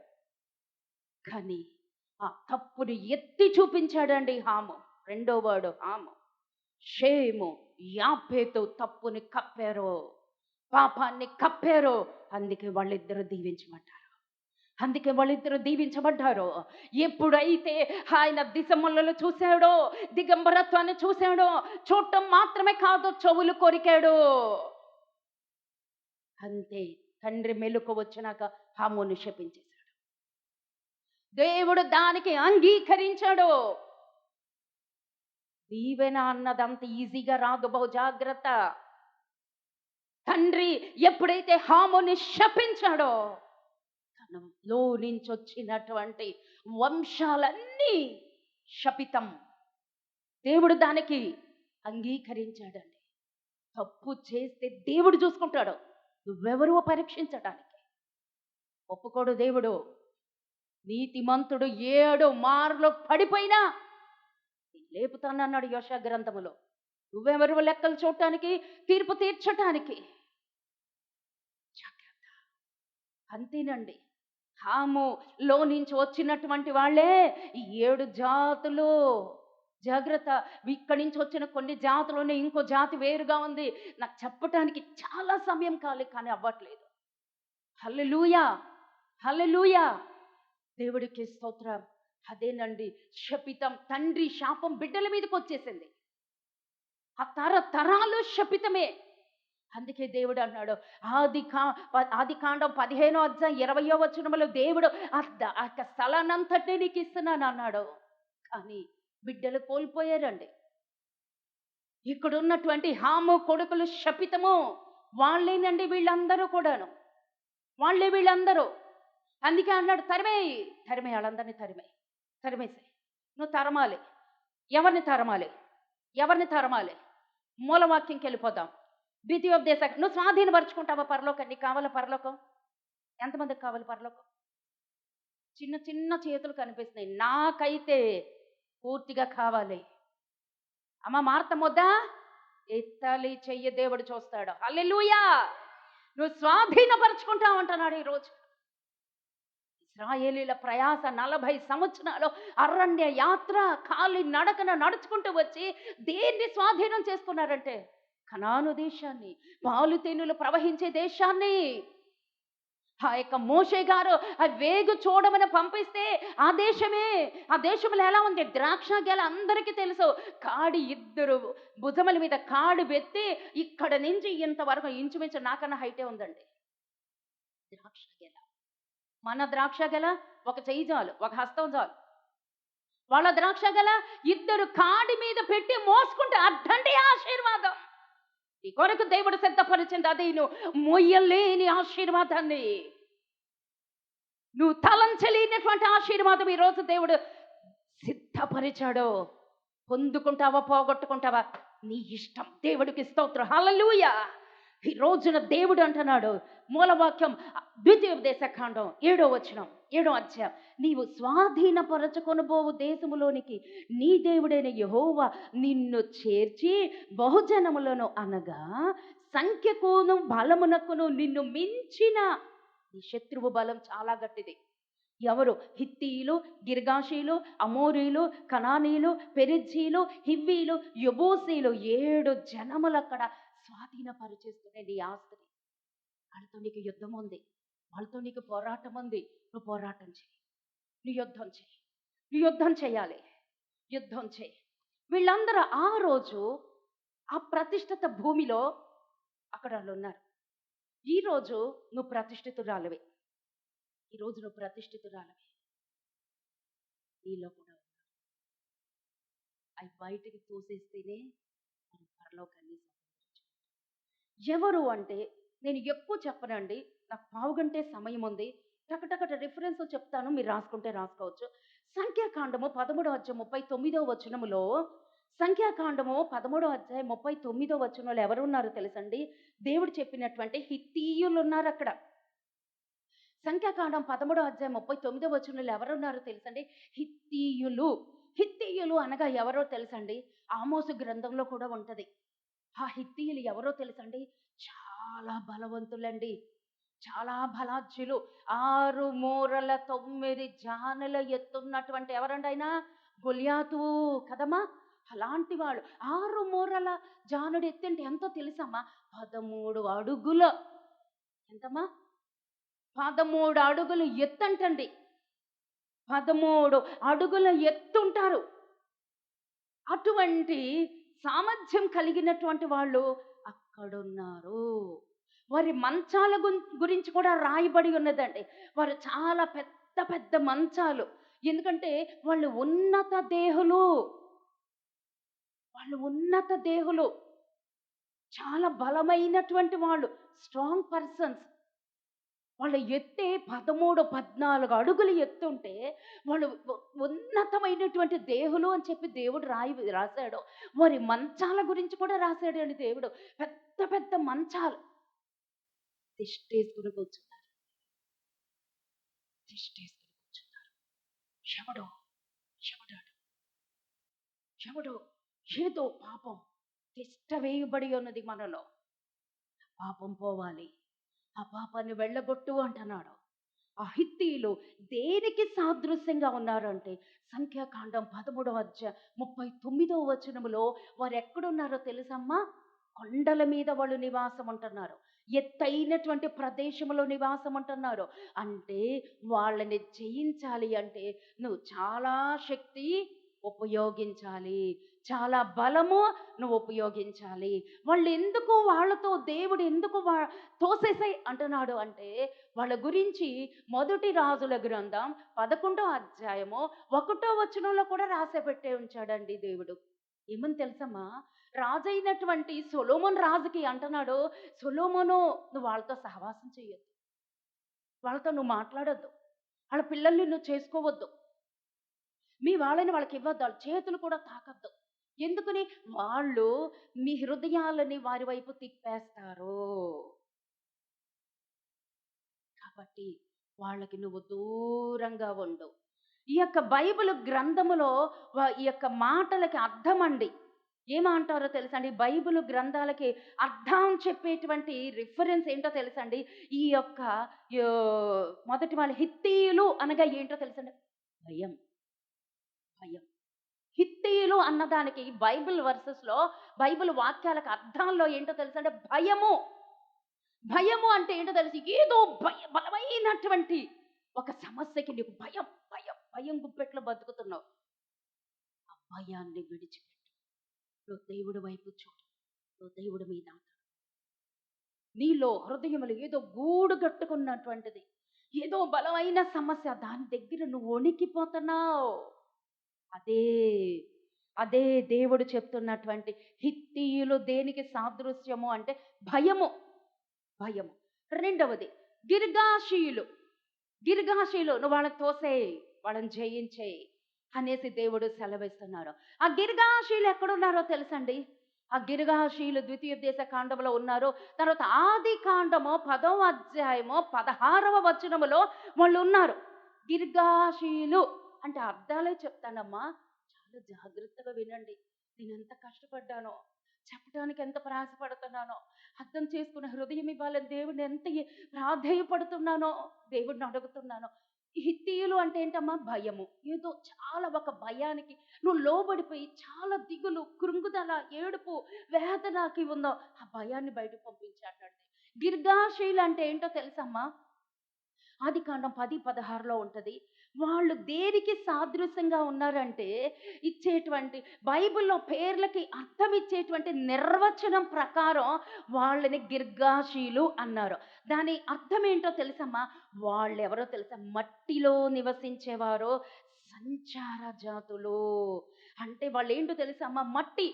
కానీ ఆ తప్పుని ఎత్తి చూపించాడండి హాము. రెండో వాడు హాము. షేము, యాపేతు తప్పుని కప్పారు, పాపాన్ని కప్పారు. అందుకే వాళ్ళిద్దరూ దీవించమంటారు. అందుకే వాళ్ళిద్దరూ దీవించబడ్డారు. ఎప్పుడైతే ఆయన దిశమల్లలో చూశాడో, దిగంబరత్వాన్ని చూశాడో, చూడటం మాత్రమే కాదు, చెవులు కొరికాడు. అంతే, తండ్రి మెలుకు వచ్చినాక హాముని శపించేశాడు. దేవుడు దానికి అంగీకరించాడు. దీవెన అన్నదంత ఈజీగా రాదు, బహు జాగ్రత్త. తండ్రి ఎప్పుడైతే హాముని శపించాడో తనలో నుంచి వచ్చినటువంటి వంశాలన్నీ శపితం. దేవుడు దానికి అంగీకరించాడండి. తప్పు చేస్తే దేవుడు చూసుకుంటాడు, నువ్వెవరో పరీక్షించడానికి. ఒప్పుకోడు దేవుడు. నీతిమంతుడు 7 మార్లు పడిపోయినా లేపుతానన్నాడు యోషా గ్రంథములో. నువ్వెవరు లెక్కలు చూడటానికి, తీర్పు తీర్చటానికి? జాగ్రత్త. అంతేనండి. హాములో నుంచి వచ్చినటువంటి వాళ్ళే ఈ 7 జాతులు. జాగ్రత్త. ఇక్కడి నుంచి వచ్చిన కొన్ని జాతులోనే ఇంకో జాతి వేరుగా ఉంది. నాకు చెప్పటానికి చాలా సమయం కాలే, కానీ అవ్వట్లేదు. హల్లెలూయా, హల్లెలూయా. దేవుడికి స్తోత్రం. అదేనండి శపితం. తండ్రి శాపం బిడ్డల మీదకి వచ్చేసింది. ఆ తరాలు శపితమే. అందుకే దేవుడు అన్నాడు, ఆది కాండం 15వ అధ్యాయం 20వ వచనంలో దేవుడు ఆ స్థలాన్నంతటి నీకు ఇస్తున్నాను అన్నాడు. కానీ బిడ్డలు కోల్పోయారండి. ఇక్కడ ఉన్నటువంటి హాము కొడుకులు శపితము. వాళ్ళేనండి వీళ్ళందరూ కూడాను, వాళ్ళే వీళ్ళందరూ. అందుకే అన్నాడు, తరిమే వాళ్ళందరినీ తరిమేసి. నువ్వు తరమాలి. ఎవరిని తరమాలి? మూలవాక్యంకి వెళ్ళిపోదాం. ద్వితీయోపదేశ, నువ్వు స్వాధీనపరుచుకుంటావా పరలోకం? నీకు కావాలా పరలోకం? ఎంతమందికి కావాలి పరలోకం? చిన్న చిన్న చేతులు కనిపిస్తున్నాయి. నాకైతే పూర్తిగా కావాలి. అమ్మ మార్తమొద్దా? ఎత్తాలి చెయ్యి, దేవుడు చూస్తాడు. హల్లెలూయా. నువ్వు స్వాధీనపరుచుకుంటావు అంటున్నాడు ఈరోజు. ఇశ్రాయేలీల ప్రయాస 40 సంవత్సరాలు అరణ్య యాత్ర, కాలి నడకన నడుచుకుంటూ వచ్చి దేన్ని స్వాధీనం చేసుకున్నారంటే కనాను దేశాన్ని, పాలు తేనెలు ప్రవహించే దేశాన్ని. ఆ యొక్క మోషే గారు ఆ వేగు చూడమని పంపిస్తే ఆ దేశంలో ఎలా ఉంది? ద్రాక్ష గెల అందరికీ తెలుసు. కాడి 2 భుజముల మీద కాడి పెట్టి ఇక్కడ నుంచి ఇంతవరకు ఇంచుమించు నాకన్నా హైటే ఉందండి ద్రాక్ష గెల. మన ద్రాక్ష గెల ఒక చెయ్యి చాలు, ఒక హస్తం చాలు. వాళ్ళ ద్రాక్ష గెల 2 కాడి మీద పెట్టి మోసుకుంటే అడ్డంటి ఆశీర్వాదం. నీ కొరకు దేవుడు సిద్ధపరిచింది అది. నువ్వు మొయ్యలేని ఆశీర్వాదాన్ని, నువ్వు తలంచలేనటువంటి ఆశీర్వాదం ఈరోజు దేవుడు సిద్ధపరిచాడు. పొందుకుంటావా, పోగొట్టుకుంటావా? నీ ఇష్టం. దేవుడికి స్తోత్రం. హల్లెలూయా. ఈ రోజున దేవుడు అంటున్నాడు, మూలవాక్యం ద్వితీయోపదేశకాండం 7వ వచనం 7వ అధ్యాయం, నీవు స్వాధీనపరచుకొనబోవు దేశములోనికి నీ దేవుడైన యెహోవా నిన్ను చేర్చి బహుజనములను అనగా సంఖ్యకును బలమునకును నిన్ను మించిన నీ శత్రువు బలం చాలా గట్టిది. ఎవరు? హిత్తీయులు, గిర్గాషీలు, అమోరీలు, కనానీలు, పెరిజ్జీలు, హివ్వీలు, యెబూసీలు 7 జనములు అక్కడ స్వాధీనపరిచేస్తున్న నీ ఆస్తిని. వాళ్ళతో నీకు యుద్ధం ఉంది, వాళ్ళతో నీకు పోరాటం ఉంది. నువ్వు పోరాటం చేయి, నువ్వు యుద్ధం చేయాలి. యుద్ధం చేయి. వీళ్ళందరూ ఆ రోజు ఆ ప్రతిష్ఠిత భూమిలో అక్కడ వాళ్ళు ఉన్నారు. ఈరోజు నువ్వు ప్రతిష్ఠితురాలివి. ఈరోజు నువ్వు ప్రతిష్ఠితురాలివి. నీలో కూడా అవి బయటికి తోసేస్తేనే మనం పరలోకాన్ని సంపాదించుకుంటాం. ఎవరు అంటే, నేను ఎక్కువ చెప్పనండి, నాకు పావుగంటే సమయం ఉంది. టకటకట రిఫరెన్స్ చెప్తాను, మీరు రాసుకుంటే రాసుకోవచ్చు. సంఖ్యాకాండము 13వ అధ్యాయం 39వ వచనములో, సంఖ్యాకాండము 13వ అధ్యాయం 39వ వచనంలో ఎవరున్నారు తెలుసండి? దేవుడు చెప్పినటువంటి హిత్తీయులు ఉన్నారు అక్కడ. సంఖ్యాకాండం 13వ అధ్యాయం 39వ వచనంలో ఎవరున్నారు తెలుసండి? హిత్తీయులు అనగా ఎవరో తెలుసండి? ఆమోసు గ్రంథంలో కూడా ఉంటది. ఆ హిత్తీయులు ఎవరో తెలుసండి? చాలా బలవంతులండి, చాలా బలాజ్యులు. 6 మూరల 9 జానుల ఎత్తున్నటువంటి ఎవరండి ఆయన? గొలియాతు కదమ్మా. అలాంటి వాడు 6 మూరల జానుడు ఎత్తంటే ఎంతో తెలుసమ్మా? 13 అడుగుల, ఎంతమ్మా? 13 అడుగులు ఎత్తంటండి. 13 అడుగుల ఎత్తుంటారు. అటువంటి సామర్థ్యం కలిగినటువంటి వాళ్ళు అక్కడున్నారు. వారి మంచాల గురించి కూడా రాయబడి ఉన్నదండి. వారు చాలా పెద్ద పెద్ద మంచాలు. ఎందుకంటే వాళ్ళు ఉన్నత దేహులు. వాళ్ళు ఉన్నత దేహులు, చాలా బలమైనటువంటి వాళ్ళు, స్ట్రాంగ్ పర్సన్స్. వాళ్ళ ఎత్తే 13, 14 అడుగులు ఎత్తుంటే వాళ్ళు ఉన్నతమైనటువంటి దేహులు అని చెప్పి దేవుడు రాశాడు. వారి మంచాల గురించి కూడా రాశాడు అండి దేవుడు. పెద్ద పెద్ద మంచాలు తిష్టేసుకుని కూర్చున్నారు. తిష్టేసుకుని కూర్చున్నారు. ఎవడో ఎవడాడు ఎవడో ఏదో పాపం తిష్ట వేయబడి ఉన్నది మనలో. పాపం పోవాలి, ఆ పాపాన్ని వెళ్ళగొట్టు అంటున్నాడు. ఆ హిత్తీయులు దేనికి సాదృశ్యంగా ఉన్నారంటే సంఖ్యాకాండం 13వ అధ్యాయం 39వ వచనములో వారు ఎక్కడున్నారో తెలుసమ్మా? కొండల మీద వాళ్ళు నివాసం ఉంటున్నారు, ఎత్తైనటువంటి ప్రదేశంలో నివాసం ఉంటున్నారు. అంటే వాళ్ళని జయించాలి అంటే నువ్వు చాలా శక్తి ఉపయోగించాలి, చాలా బలము నువ్వు ఉపయోగించాలి. వాళ్ళు ఎందుకు, వాళ్ళతో దేవుడు ఎందుకు తోసేసాయి అంటున్నాడు అంటే వాళ్ళ గురించి మొదటి రాజుల గ్రంథం 11వ అధ్యాయము 1వ వచనంలో కూడా రాసి పెట్టే ఉంచాడండి దేవుడు. ఏమని తెలుసమ్మా? రాజైనటువంటి సొలొమోను రాజుకి అంటున్నాడు, సొలొమోను నువ్వు వాళ్ళతో సహవాసం చేయొద్దు, వాళ్ళతో నువ్వు మాట్లాడొద్దు, వాళ్ళ పిల్లల్ని నువ్వు చేసుకోవద్దు, మీ వాళ్ళని వాళ్ళకి ఇవ్వద్దు, వాళ్ళ చేతులు కూడా తాకద్దు. ఎందుకని? వాళ్ళు మీ హృదయాలని వారి వైపు తిప్పేస్తారు. కాబట్టి వాళ్ళకి నువ్వు దూరంగా ఉండు. ఈ యొక్క బైబిల్ గ్రంథములో ఈ యొక్క మాటలకి అర్థం అండి ఏమంటారో తెలుసండి? బైబిల్ గ్రంథాలకి అర్థం చెప్పేటువంటి రిఫరెన్స్ ఏంటో తెలుసండి? ఈ యొక్క మొదటి వాళ్ళ హిత్తీయులు అనగా ఏంటో తెలుసండి? భయం. భయం. హిత్తీయులు అన్నదానికి బైబిల్ వర్సెస్లో, బైబిల్ వాక్యాలకు అర్థంలో ఏంటో తెలుసంటే భయము. భయము అంటే ఏంటో తెలుసు? ఏదో బలమైనటువంటి ఒక సమస్యకి నీకు భయం భయం భయం గుప్పెట్లో బతుకుతున్నావు. ఆ భయాన్ని విడిచిపెట్టు, నువ్వు దేవుడి వైపు చూడు, నువ్వు దేవుడి మీద నీలో హృదయంలో ఏదో గూడు కట్టుకున్నటువంటిది, ఏదో బలమైన సమస్య, దాని దగ్గర నువ్వు వణికిపోతున్నావు. అదే అదే దేవుడు చెప్తున్నటువంటి హిత్తీయులు దేనికి సాదృశ్యము అంటే భయము. భయము. రెండవది గిర్గాషీయులు. గిర్గాషీయులు నువ్వు వాళ్ళని తోసేయి, వాళ్ళని జయించేయి అనేసి దేవుడు సెలవిస్తున్నాడు. ఆ గిర్గాషీయులు ఎక్కడున్నారో తెలుసండి? ఆ గిర్గాషీయులు ద్వితీయ దేశ కాండంలో ఉన్నారు. తర్వాత ఆది కాండము 10వ అధ్యాయము 16వ వచనములో వాళ్ళు ఉన్నారు. గిర్గాషీయులు అంటే అర్థాలే చెప్తానమ్మా, చాలా జాగ్రత్తగా వినండి. నేను ఎంత కష్టపడ్డానో, చెప్పడానికి ఎంత ప్రయాసపడుతున్నానో, అర్థం చేసుకున్న హృదయం ఇవ్వాలని దేవుడిని ఎంత ప్రాధేయపడుతున్నానో, దేవుడిని అడుగుతున్నానో. హిత్తీయులు అంటే ఏంటమ్మా? భయము. ఏదో చాలా ఒక భయానికి నువ్వు లోబడిపోయి చాలా దిగులు, కృంగుదల, ఏడుపు, వేదనకి ఉందో ఆ భయాన్ని బయటకు పంపించాడండి. గిర్గాషీయులు అంటే ఏంటో తెలుసమ్మా? ఆది కాండం 10:16లో ఉంటుంది. వాళ్ళు దేనికి సాదృశ్యంగా ఉన్నారంటే ఇచ్చేటువంటి బైబిల్లో పేర్లకి అర్థం ఇచ్చేటువంటి నిర్వచనం ప్రకారం వాళ్ళని గిర్గాషీలు అన్నారు. దాని అర్థం ఏంటో తెలుసమ్మా? వాళ్ళు ఎవరో తెలుసా? మట్టిలో నివసించేవారు, సంచార జాతులు. అంటే వాళ్ళు ఏంటో తెలుసమ్మా? మట్టి.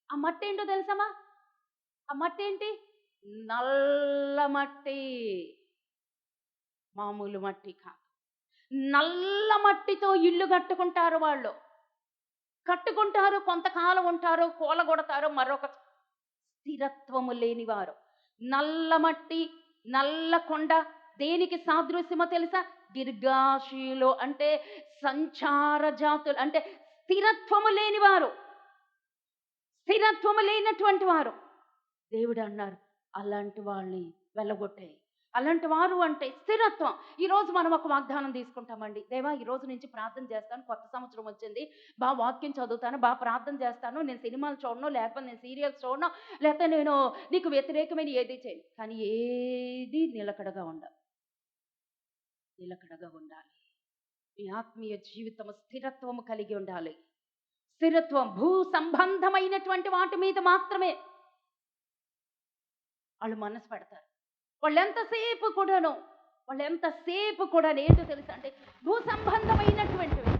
ఆ మట్టి ఏంటో తెలుసమ్మా? ఆ మట్టి ఏంటి? నల్ల మట్టి, మామూలు మట్టి కాదు. నల్ల మట్టితో ఇల్లు కట్టుకుంటారు వాళ్ళు. కట్టుకుంటారు, కొంతకాలం ఉంటారు, కూలగొడతారు, మరొక స్థిరత్వము లేనివారు. నల్ల మట్టి, నల్ల కొండ దేనికి సాదృశ్యమో తెలుసా? గిర్గాషీయులు అంటే సంచార జాతులు, అంటే స్థిరత్వము లేనివారు, స్థిరత్వము లేనటువంటి వారు. దేవుడు అన్నారు అలాంటి వాళ్ళని వెళ్ళగొట్టే. అలాంటి వారు అంటే స్థిరత్వం. ఈరోజు మనం ఒక వాగ్దానం తీసుకుంటామండి. దేవా, ఈరోజు నుంచి ప్రార్థన చేస్తాను, కొత్త సంవత్సరం వచ్చింది, బాగా వాక్యం చదువుతాను, బాగా ప్రార్థన చేస్తాను, నేను సినిమాలు చూడను, లేకపోతే నేను సీరియల్స్ చూడను, లేకపోతే నేను నీకు వ్యతిరేకమైన ఏది చేయను. కానీ ఏది నిలకడగా ఉండాలి, నిలకడగా ఉండాలి. మీ ఆత్మీయ జీవితం స్థిరత్వము కలిగి ఉండాలి. స్థిరత్వం భూ సంబంధమైనటువంటి వాటి మీద మాత్రమే వాళ్ళు మనసు పెడతారు. వాళ్ళు ఎంతసేపు కూడా ఏంటో తెలుసా అంటే భూ సంబంధమైనటువంటివి.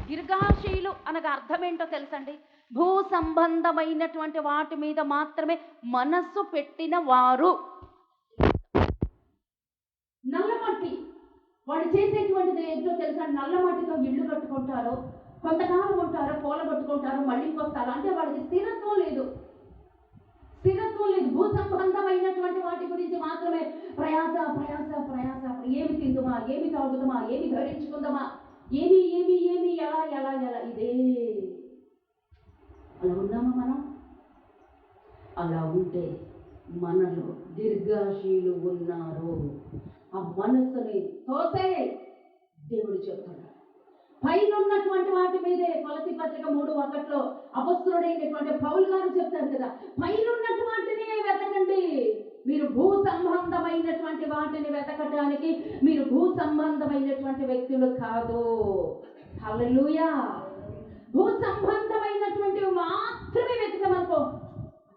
గిర్గాషీయులు అనగా అర్థం ఏంటో తెలుసండి? భూ సంబంధమైనటువంటి వాటి మీద మాత్రమే మనస్సు పెట్టిన వారు. నల్లమట్టి వాడు చేసేటువంటిది ఏంటో తెలుసా? నల్లమట్టితో ఇల్లు కట్టుకుంటారు, కొంతకాలం ఉంటారు, కూలగొట్టుకుంటారు, మళ్ళీ ఇంకొస్తారు. అంటే వాడికి స్థిరత్వం లేదు. భూ సంబంధమైనటువంటి వాటి గురించి మాత్రమే ప్రయాస ప్రయాస ప్రయాస. ఏమి తిందుమా, ఏమి తాగుదామా, ఏమి ధరించుకుందామా, ఏమి ఏమి ఏమి ఎలా ఎలా ఎలా ఇదే. అలా ఉన్నామా మనం? అలా ఉంటే మనలో దీర్ఘాశీలు ఉన్నారు. ఆ మనస్సుని తోసే దేవుడు చెప్తున్నాడు. పైన ఉన్నటువంటి వాటి మీదే కొలసీ పత్రిక 3:1 అపొస్తలుడైనటువంటి పౌలు గారు చెప్తారు కదా, పైన ఉన్నటువంటి వాటిని వెతకండి. మీరు భూ సంబంధమైనటువంటి వాటిని వెతకటానికి మీరు భూ సంబంధమైనటువంటి వ్యక్తులు కాదు. హల్లెలూయా. భూ సంబంధమైనటువంటివి మాత్రమే వెతకమనుకో,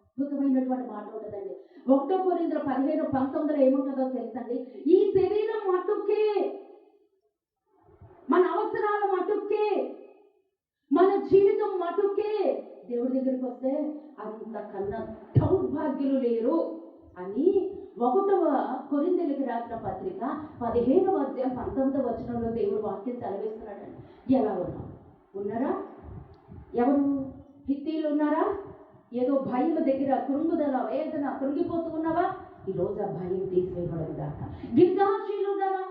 అద్భుతమైనటువంటి మాట ఉంటుందండి. 1 కొరింథీయులు 15:19 ఏముంటుందో తెలుసండి? ఈ శరీరం మట్టుకే, మన అవసరాల మటుకే, మన జీవితం మటుకే దేవుడి దగ్గరికి వస్తే అంతకన్నా దౌర్భాగ్యులు లేరు అని 1 కొరింథీయులకు రాసిన పత్రిక 15:19 దేవుడు వాక్యం సెలవిస్తున్నాడండి. ఎలా ఉన్నారా? ఎవరు? హిత్తీలు ఉన్నారా? ఏదో భయం దగ్గర కృంగుదల, వేదన, కృంగిపోతూ ఉన్నావా? ఈరోజు ఆ భయం తీసివేయబడదు దాక. గిర్గాషీలు ఉన్నారా?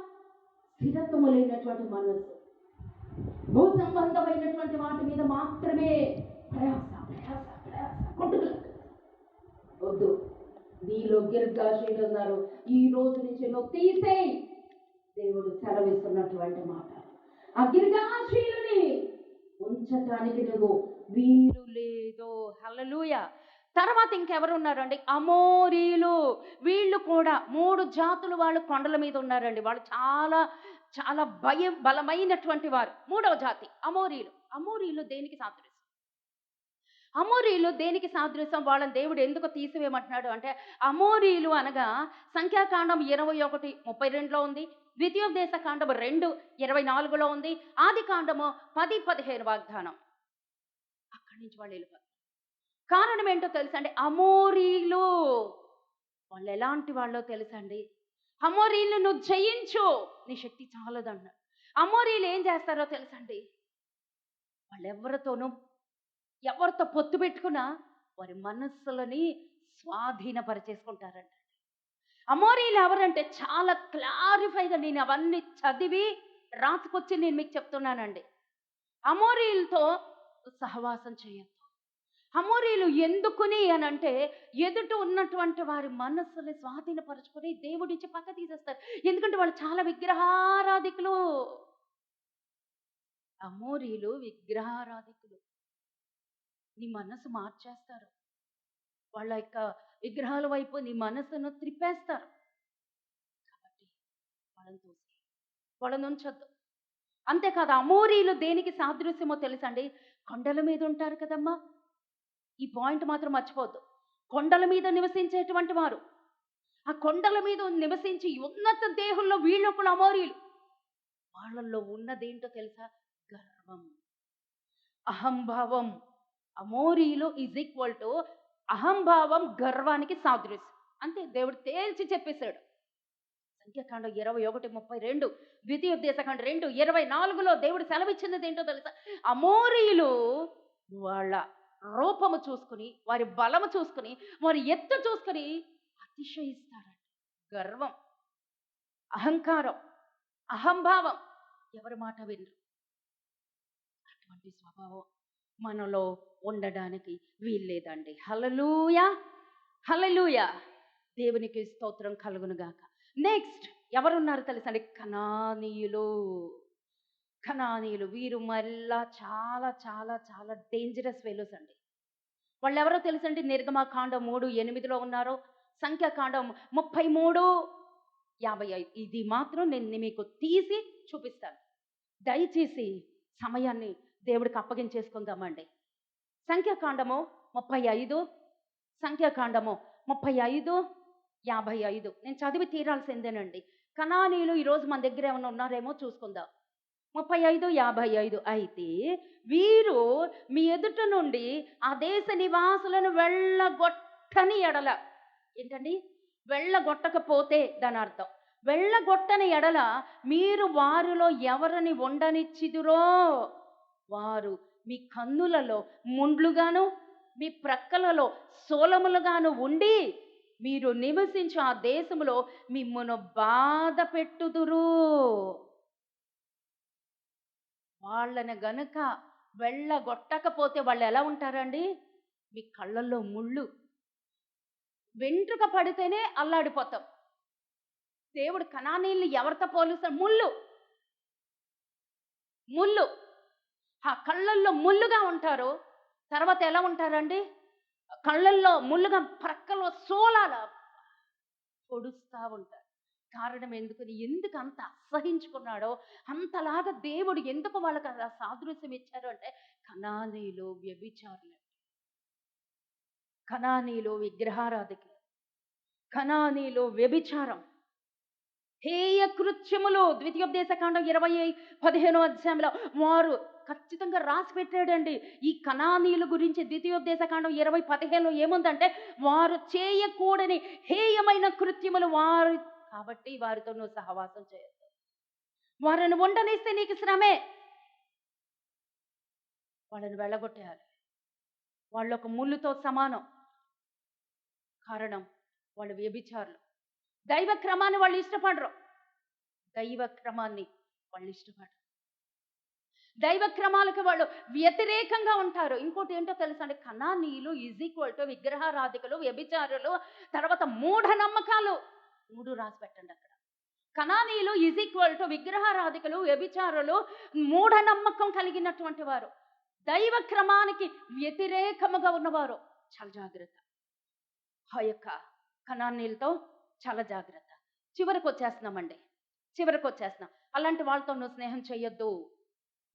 స్థిరత్వము లేనటువంటి మనస్సు, భూ సంబంధమైనటువంటి వాటి మీద మాత్రమే ప్రయాస ప్రయాస ప్రయాస కొట్టుకులు. వద్దు, నీలో గిర్గాషీలు ఉన్నారు. ఈ రోజు నుంచి నువ్వు తీసేయి. దేవుడు సెలవిస్తున్నటువంటి మాట. ఆ గిర్గాషీలని ఉంచటానికి నువ్వు వీలు లేదు. హల్లెలూయా. తర్వాత ఇంకెవరు ఉన్నారండి? అమోరీలు. వీళ్ళు కూడా 3 జాతులు వాళ్ళు కొండల మీద ఉన్నారండి. వాళ్ళు చాలా చాలా బలమైనటువంటి వారు. 3వ జాతి అమోరీలు. అమోరీలు దేనికి సాదృశ్యం? అమోరీలు దేనికి సాదృశ్యం? వాళ్ళని దేవుడు ఎందుకు తీసివేయమంటున్నాడు అంటే, అమోరీలు అనగా సంఖ్యాకాండం 21:32 ఉంది, ద్వితీయోపదేశ కాండము 2:24 ఉంది, ఆది కాండము 10:15 వాగ్దానం. అక్కడి నుంచి వాళ్ళు వెళ్ళిపోతారు. కారణం ఏంటో తెలుసండి? అమోరీలు. వాళ్ళు ఎలాంటి వాళ్ళో తెలుసండి? అమోరీలు నువ్వు జయించు, నీ శక్తి చాలదన్నాడు. అమోరీలు ఏం చేస్తారో తెలుసండి? ఎవరితో పొత్తు పెట్టుకున్నా వారి మనస్సులని స్వాధీనపరిచేసుకుంటారంట. అమోరీలు ఎవరంటే చాలా క్లారిఫైగా నేను అవన్నీ చదివి రాసుకొచ్చి నేను మీకు చెప్తున్నానండి. అమోరీలతో సహవాసం చేయొద్దు. అమోరీలు ఎందుకుని అని అంటే, ఎదుట ఉన్నటువంటి వారి మనస్సుని స్వాధీనపరుచుకొని దేవుడిచ్చి పక్క తీసేస్తారు. ఎందుకంటే వాళ్ళు చాలా విగ్రహారాధికులు. అమోరీలు విగ్రహారాధికులు. నీ మనసు మార్చేస్తారు. వాళ్ళ యొక్క విగ్రహాల వైపు నీ మనసును త్రిప్పేస్తారు. కాబట్టి వాళ్ళని ఉంచొద్దు. అంతేకాదు, అమోరీలు దేనికి సాదృశ్యమో తెలుసండి? కొండల మీద ఉంటారు కదమ్మా. ఈ పాయింట్ మాత్రం మర్చిపోద్దు. కొండల మీద నివసించేటువంటి వారు, ఆ కొండల మీద నివసించి ఉన్నత దేహంలో వీళ్ళొకరు అమోరీలు. వాళ్ళల్లో ఉన్నదేంటో తెలుసా? గర్వం, అహంభావం. అమోరీలు = అహంభావం, గర్వానికి సాదృశ్యం. అంతే, దేవుడు తేల్చి చెప్పేశాడు. సంఖ్యాకాండం 21:32, ద్వితీయోపదేశకాండం 2:24 దేవుడు సెలవిచ్చినది ఏంటో తెలుసా? అమోరీలు వాళ్ళ రూపము చూసుకుని, వారి బలము చూసుకుని, వారి ఎత్తు చూసుకుని అతిశయిస్తారంట. గర్వం, అహంకారం, అహంభావం. ఎవరి మాట వినరు. అటువంటి స్వభావం మనలో ఉండడానికి వీల్లేదండి. హల్లెలూయా, హల్లెలూయా. దేవునికి స్తోత్రం కలుగునుగాక. నెక్స్ట్ ఎవరున్నారు తెలుసండి? కనానీయులు. వీరు మళ్ళా చాలా చాలా చాలా డేంజరస్ ఫెలోస్ అండి. వాళ్ళు ఎవరో తెలుసండి? నిర్గమకాండం 3:8 ఉన్నారు, సంఖ్యాకాండం 33:55. ఇది మాత్రం నేను మీకు తీసి చూపిస్తాను. దయచేసి సమయాన్ని దేవుడికి అప్పగించేసుకుందామండి. సంఖ్యాకాండము 35:55 నేను చదివి తీరాల్సిందేనండి. కనానీయులు ఈరోజు మన దగ్గర ఏమైనా ఉన్నారేమో చూసుకుందాం. 35:55 అయితే వీరు మీ ఎదుట నుండి ఆ దేశ నివాసులను వెళ్ళగొట్టని ఎడల, ఏంటండి వెళ్ళగొట్టకపోతే దాని అర్థం, వెళ్ళగొట్టని ఎడల మీరు వారిలో ఎవరిని ఉండనిచ్చిదురో వారు మీ కన్నులలో ముండ్లుగాను మీ ప్రక్కలలో సోలములుగాను ఉండి మీరు నివసించు ఆ దేశములో మిమ్మును బాధ పెట్టుదురు. వాళ్ళని గనుక వెళ్ళగొట్టకపోతే వాళ్ళు ఎలా ఉంటారండి? మీ కళ్ళల్లో ముళ్ళు, వెంట్రుక పడితేనే అల్లాడిపోతాం. దేవుడు కనానీయుల్ని ఎవరితో పోలుస్తాడు? ముళ్ళు, ముళ్ళు. ఆ కళ్ళల్లో ముళ్ళుగా ఉంటారు. తర్వాత ఎలా ఉంటారండి? కళ్ళల్లో ముళ్ళుగా, ప్రక్కలో సోలాల పొడుస్తా ఉంటారు. కారణం ఎందుకు అంత అసహించుకున్నాడో, అంతలాగా దేవుడు ఎందుకు వాళ్ళకి అలా సాదృశ్యం ఇచ్చారు అంటే, కనానీయులు వ్యభిచారులు, కనానీయులు విగ్రహారాధికులు, కనానీయులు వ్యభిచారం, హేయ కృత్యములు. ద్వితీయోపదేశకాండం 20:15 అధ్యాయంలో వారు ఖచ్చితంగా రాసి పెట్టాడండి ఈ కనానీయుల గురించి. ద్వితీయోపదేశకాండం 20:15 ఏముందంటే, వారు చేయకూడని హేయమైన కృత్యములు వారు, కాబట్టి వారితో నువ్వు సహవాసం చేయొద్దు. వారిని ఉండనిస్తే నీకు శ్రమే. వాళ్ళని వెళ్ళగొట్టేయాలి. వాళ్ళు ఒక ముళ్ళుతో సమానం. కారణం వాళ్ళు వ్యభిచారులు. దైవ క్రమాన్ని వాళ్ళు ఇష్టపడరు. దైవ క్రమాన్ని వాళ్ళు ఇష్టపడరు. దైవ క్రమాలకు వాళ్ళు వ్యతిరేకంగా ఉంటారు. ఇంకోటి ఏంటో తెలుసా అండి? కనానీయులు = విగ్రహారాధికులు, వ్యభిచారులు, తర్వాత మూఢనమ్మకాలు. 3 రాసి పెట్టండి అక్కడ. కనానీయులు = విగ్రహారాధికులు, వ్యభిచారులు, మూఢనమ్మకం కలిగినటువంటి వారు, దైవ క్రమానికి వ్యతిరేకముగా ఉన్నవారు. చాలా జాగ్రత్త. ఆ యొక్క కనానీయులతో చాలా జాగ్రత్త. చివరికి వచ్చేస్తున్నాం. అలాంటి వాళ్ళతో నువ్వు స్నేహం చేయొద్దు.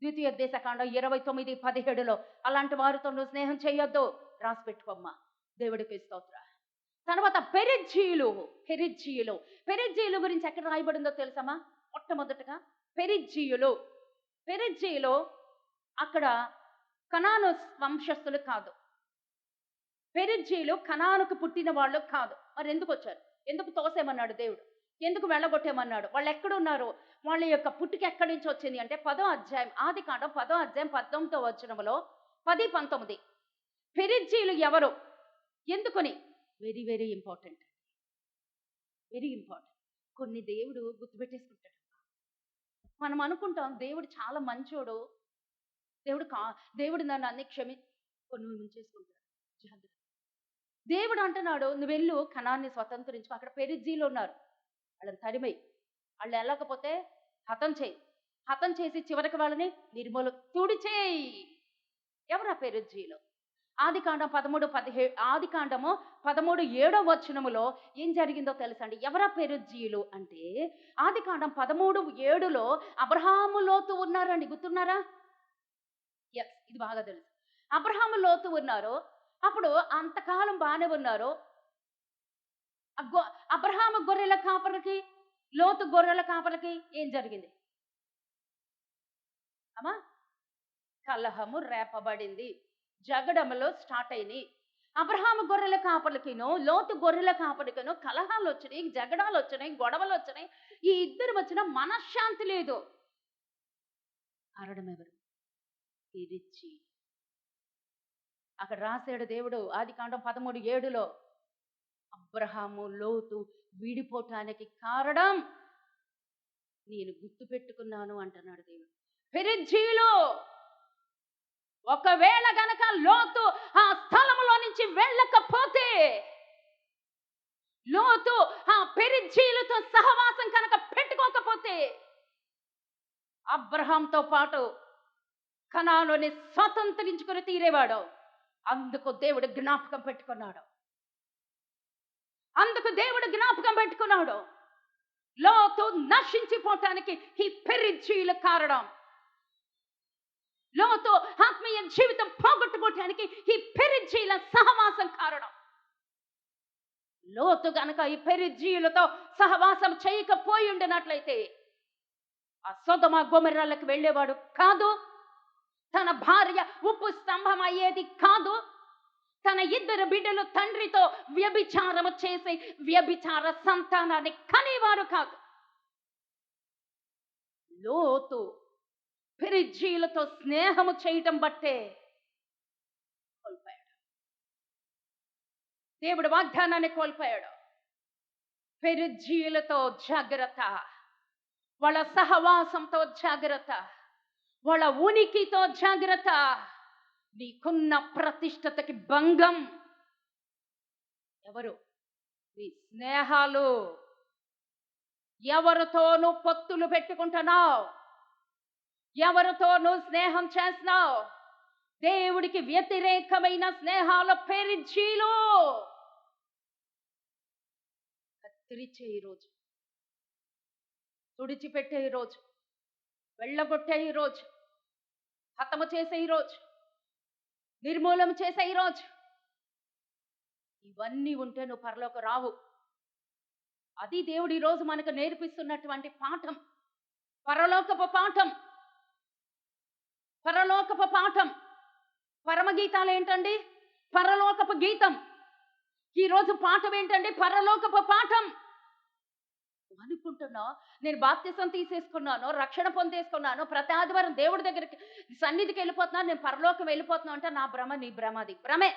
ద్వితీయోపదేశకాండం 29:17 అలాంటి వారితో నువ్వు స్నేహం చేయొద్దు. రాసి పెట్టుకోమ్మా. దేవుడికి స్తోత్రం. తర్వాత పెరిజ్జీయులు. పెరిజ్జీయులు గురించి ఎక్కడ రాయబడిందో తెలుసమ్మా? మొట్టమొదటగా పెరిజ్జీయులు అక్కడ కనాను వంశస్థులు కాదు. పెరిజ్జీయులు కనానుకు పుట్టిన వాళ్ళు కాదు. మరి ఎందుకు వచ్చారు? ఎందుకు తోసేమన్నాడు దేవుడు? ఎందుకు వెళ్ళగొట్టేమన్నాడు? వాళ్ళు ఎక్కడున్నారు? వాళ్ళ యొక్క పుట్టుక ఎక్కడి నుంచి వచ్చింది అంటే 10వ అధ్యాయం, ఆదికాండం 10వ అధ్యాయం 19వ వచనములో 10-19 పెరిజ్జీయులు ఎవరు, ఎందుకని? Very very important. కొన్ని దేవుడు గుర్తుపెట్టేసుకుంటాడు. మనం అనుకుంటాం దేవుడు చాలా మంచోడు, దేవుడు నన్ను అన్ని కొన్ని ఉంచేసుకుంటాడు. జాగ్రత్త. దేవుడు అంటున్నాడు, నువ్వు వెళ్ళు కనాన్ని స్వతంత్రించుకో. అక్కడ పెరిజ్జీలు ఉన్నారు, వాళ్ళని తరిమేయి. వాళ్ళు వెళ్ళకపోతే హతం చేసి చివరికి వాళ్ళని తుడిచేయి. ఎవరా పెరిజ్జీలు? ఆదికాండము 13:7 వచనములో ఏం జరిగిందో తెలుసండి? ఎవరా పెరిజ్జీయులు అంటే, ఆదికాండం 13:7 అబ్రహాము లోతు ఉన్నారండి. గుర్తున్నారా? ఇది బాగా తెలుసు. అబ్రహాము లోతు ఉన్నారు. అప్పుడు అంతకాలం బాగానే ఉన్నారు. అబ్రహాము గొర్రెల కాపరికి, లోతు గొర్రెల కాపరికి ఏం జరిగింది అమ్మా? కలహము రేపబడింది, జగడములో స్టార్ట్ అయినాయి. అబ్రహాము గొర్రెల కాపరికినో లోతు గొర్రెల కాపరికినో కలహాలు వచ్చినాయి, జగడాలు వచ్చినాయి, గొడవలు వచ్చినాయి. ఈ ఇద్దరు వచ్చిన మనశ్శాంతి లేదు. కారణం ఎవరు? పిరిచి. అక్కడ రాశాడు దేవుడు ఆదికాండం 13:7 అబ్రహాము లోతు విడిపోవటానికి కారణం నేను గుర్తు పెట్టుకున్నాను అంటున్నాడు దేవుడు. పెరిజ్జీయులు ఒకవేళ గనక లోతు ఆ స్థలములో నుంచి వెళ్ళకపోతే, లోతు ఆ పెరిజ్జీయులతో సహవాసం కనుక పెట్టుకోకపోతే, అబ్రహాంతో పాటు కనానుని స్వతంత్రించుకుని తీరేవాడు. అందుకు దేవుడు జ్ఞాపకం పెట్టుకున్నాడు. లోతు నశించిపోవటానికి ఈ పెరిజ్జీయుల కారణం. లోతు ఆత్మీయ జీవితం పోగొట్టుకోవటానికి ఈ పెరిజ్జీయుల సహవాసం కారణం. లోతు గనక ఈ పెరిజ్జీయులతో సహవాసం చేయకపోయి ఉండినట్లయితే ఆ సొదొమ గొమొర్రాలకు వెళ్ళేవాడు కాదు. తన భార్య ఉప్పు స్తంభం అయ్యేది కాదు. తన ఇద్దరు బిడ్డలు తండ్రితో వ్యభిచారము చేసి వ్యభిచార సంతానాన్ని కనేవారు కాదు. లోతు పెరిజ్జీలతో స్నేహము చేయటం బట్టే కోల్పోయాడు. దేవుడు వాగ్దానాన్ని కోల్పోయాడు. పెరిజ్జీలతో జాగ్రత్త, వాళ్ళ సహవాసంతో జాగ్రత్త, వాళ్ళ ఉనికితో జాగ్రత్త. నీకున్న ప్రతిష్టతకి భంగం. ఎవరు? నీ స్నేహాలు. ఎవరితో నువ్వు పొత్తులు పెట్టుకుంటున్నావు, ఎవరితో నువ్వు స్నేహం చేస్తున్నావు, దేవుడికి వ్యతిరేకమైన స్నేహాల పెరిజ్జీలు కత్తిరించే ఈరోజు, తుడిచిపెట్టే ఈరోజు, వెళ్ళగొట్టే ఈరోజు, హతము చేసే ఈరోజు, నిర్మూలన చేసే ఈరోజు. ఇవన్నీ ఉంటే నువ్వు పరలోకి రావు. అది దేవుడు ఈరోజు మనకు నేర్పిస్తున్నటువంటి పాఠం, పరలోకపు పాఠం. పరలోకపు పాఠం. పరమగీతాలు ఏంటండి? పరలోకపు గీతం. ఈరోజు పాఠం ఏంటండి? పరలోకపు పాఠం. అనుకుంటున్నా నేను బాప్తిసం తీసేసుకున్నాను, రక్షణ పొందేసుకున్నాను, ప్రతి ఆదివారం దేవుడి దగ్గరికి సన్నిధికి వెళ్ళిపోతున్నాను, నేను పరలోకం వెళ్ళిపోతున్నాను అంటే నా భ్రమ, నీ భ్రమ. అది భ్రమే.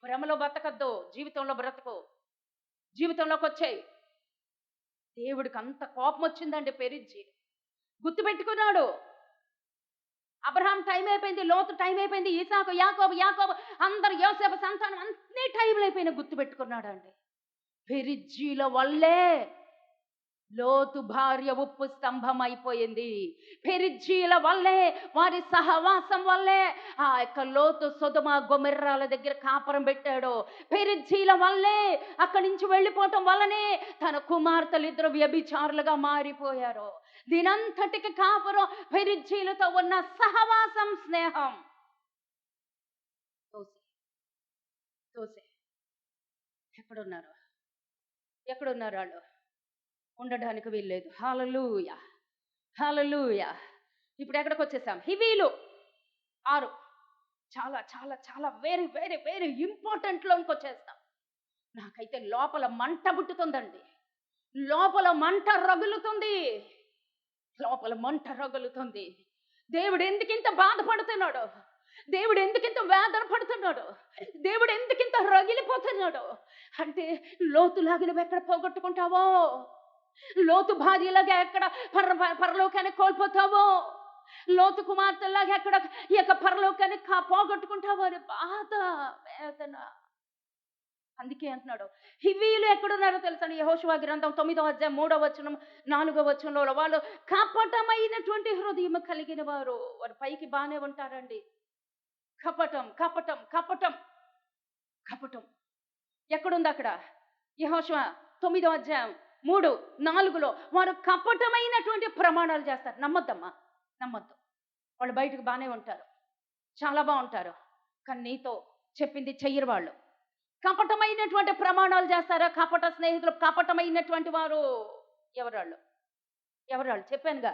భ్రమలో బతకద్దు, జీవితంలో బ్రతుకు. జీవితంలోకి వచ్చాయి. దేవుడికి అంత కోపం వచ్చిందండి పెరిజ్జీ. గుర్తుపెట్టుకున్నాడు. అబ్రహాం టైం అయిపోయింది, లోతు టైం అయిపోయింది, ఇసాకు, యాకోబు అందరు యోసేపు సంతానం అన్ని టైంలు అయిపోయినా గుర్తుపెట్టుకున్నాడు అండి. పెరిజ్జీల వల్లే లోతు భార్య ఉప్పు స్తంభం అయిపోయింది. పెరిజ్జీల వల్లే, వారి సహవాసం వల్లే ఆ యొక్క లోతు సొదొమ గొమొర్రాల దగ్గర కాపురం పెట్టాడు. పెరిజ్జీల వల్లే అక్కడి నుంచి వెళ్ళిపోవటం వల్లనే తన కుమార్తెలు ఇద్దరు వ్యభిచారులుగా మారిపోయారు. దీనంతటికి కాపురం పెరిజ్జీలతో ఉన్న సహవాసం, స్నేహం తోసే. ఎక్కడున్నారు వాళ్ళు? ఉండడానికి వీల్లేదు. హల్లెలూయా, హల్లెలూయా. ఇప్పుడు ఎక్కడికి వచ్చేసాం? హివీలు 6. చాలా చాలా చాలా వెరీ వెరీ వెరీ ఇంపార్టెంట్ లోనికి వచ్చేస్తాం. నాకైతే లోపల మంట పుట్టుతుందండి, లోపల మంట రగులుతుంది, లోపల మంట రగులుతుంది. దేవుడు ఎందుకింత బాధపడుతున్నాడు? దేవుడు ఎందుకింత వేదన పడుతున్నాడు? దేవుడు ఎందుకింత రగిలిపోతున్నాడు అంటే, లోతులాగా నువ్వు ఎక్కడ పోగొట్టుకుంటావో, లోతు భార్యలాగా ఎక్కడ పరలోకాన్ని కోల్పోతావో, లోతు కుమార్తెలాగా ఎక్కడ ఈ యొక్క పరలోకాన్ని పోగొట్టుకుంటావో అని బాధ, వేదన. అందుకే అంటున్నాడు, హివీలు ఎక్కడున్నారో తెలుసా? యెహోషువ గ్రంథం 9వ అధ్యాయం 3వ వచనం 4వ వచనంలో, వాళ్ళు కపటమైనటువంటి హృదయం కలిగిన వారు. వారు పైకి బాగానే ఉంటారండి. కపటం కపటం కపటం కపటం ఎక్కడుంది? అక్కడ యెహోషువ 9వ అధ్యాయం 3, 4లో వారు కపటమైనటువంటి ప్రమాణాలు చేస్తారు. నమ్మొద్దమ్మా, నమ్మొద్దు. వాళ్ళు బయటకు బాగానే ఉంటారు, చాలా బాగుంటారు, కానీ నీతో చెప్పింది చెయ్యరు. వాళ్ళు కపటమైనటువంటి ప్రమాణాలు చేస్తారా? కపట స్నేహితులు, కపటమైనటువంటి వారు. ఎవరాళ్ళు చెప్పానుగా,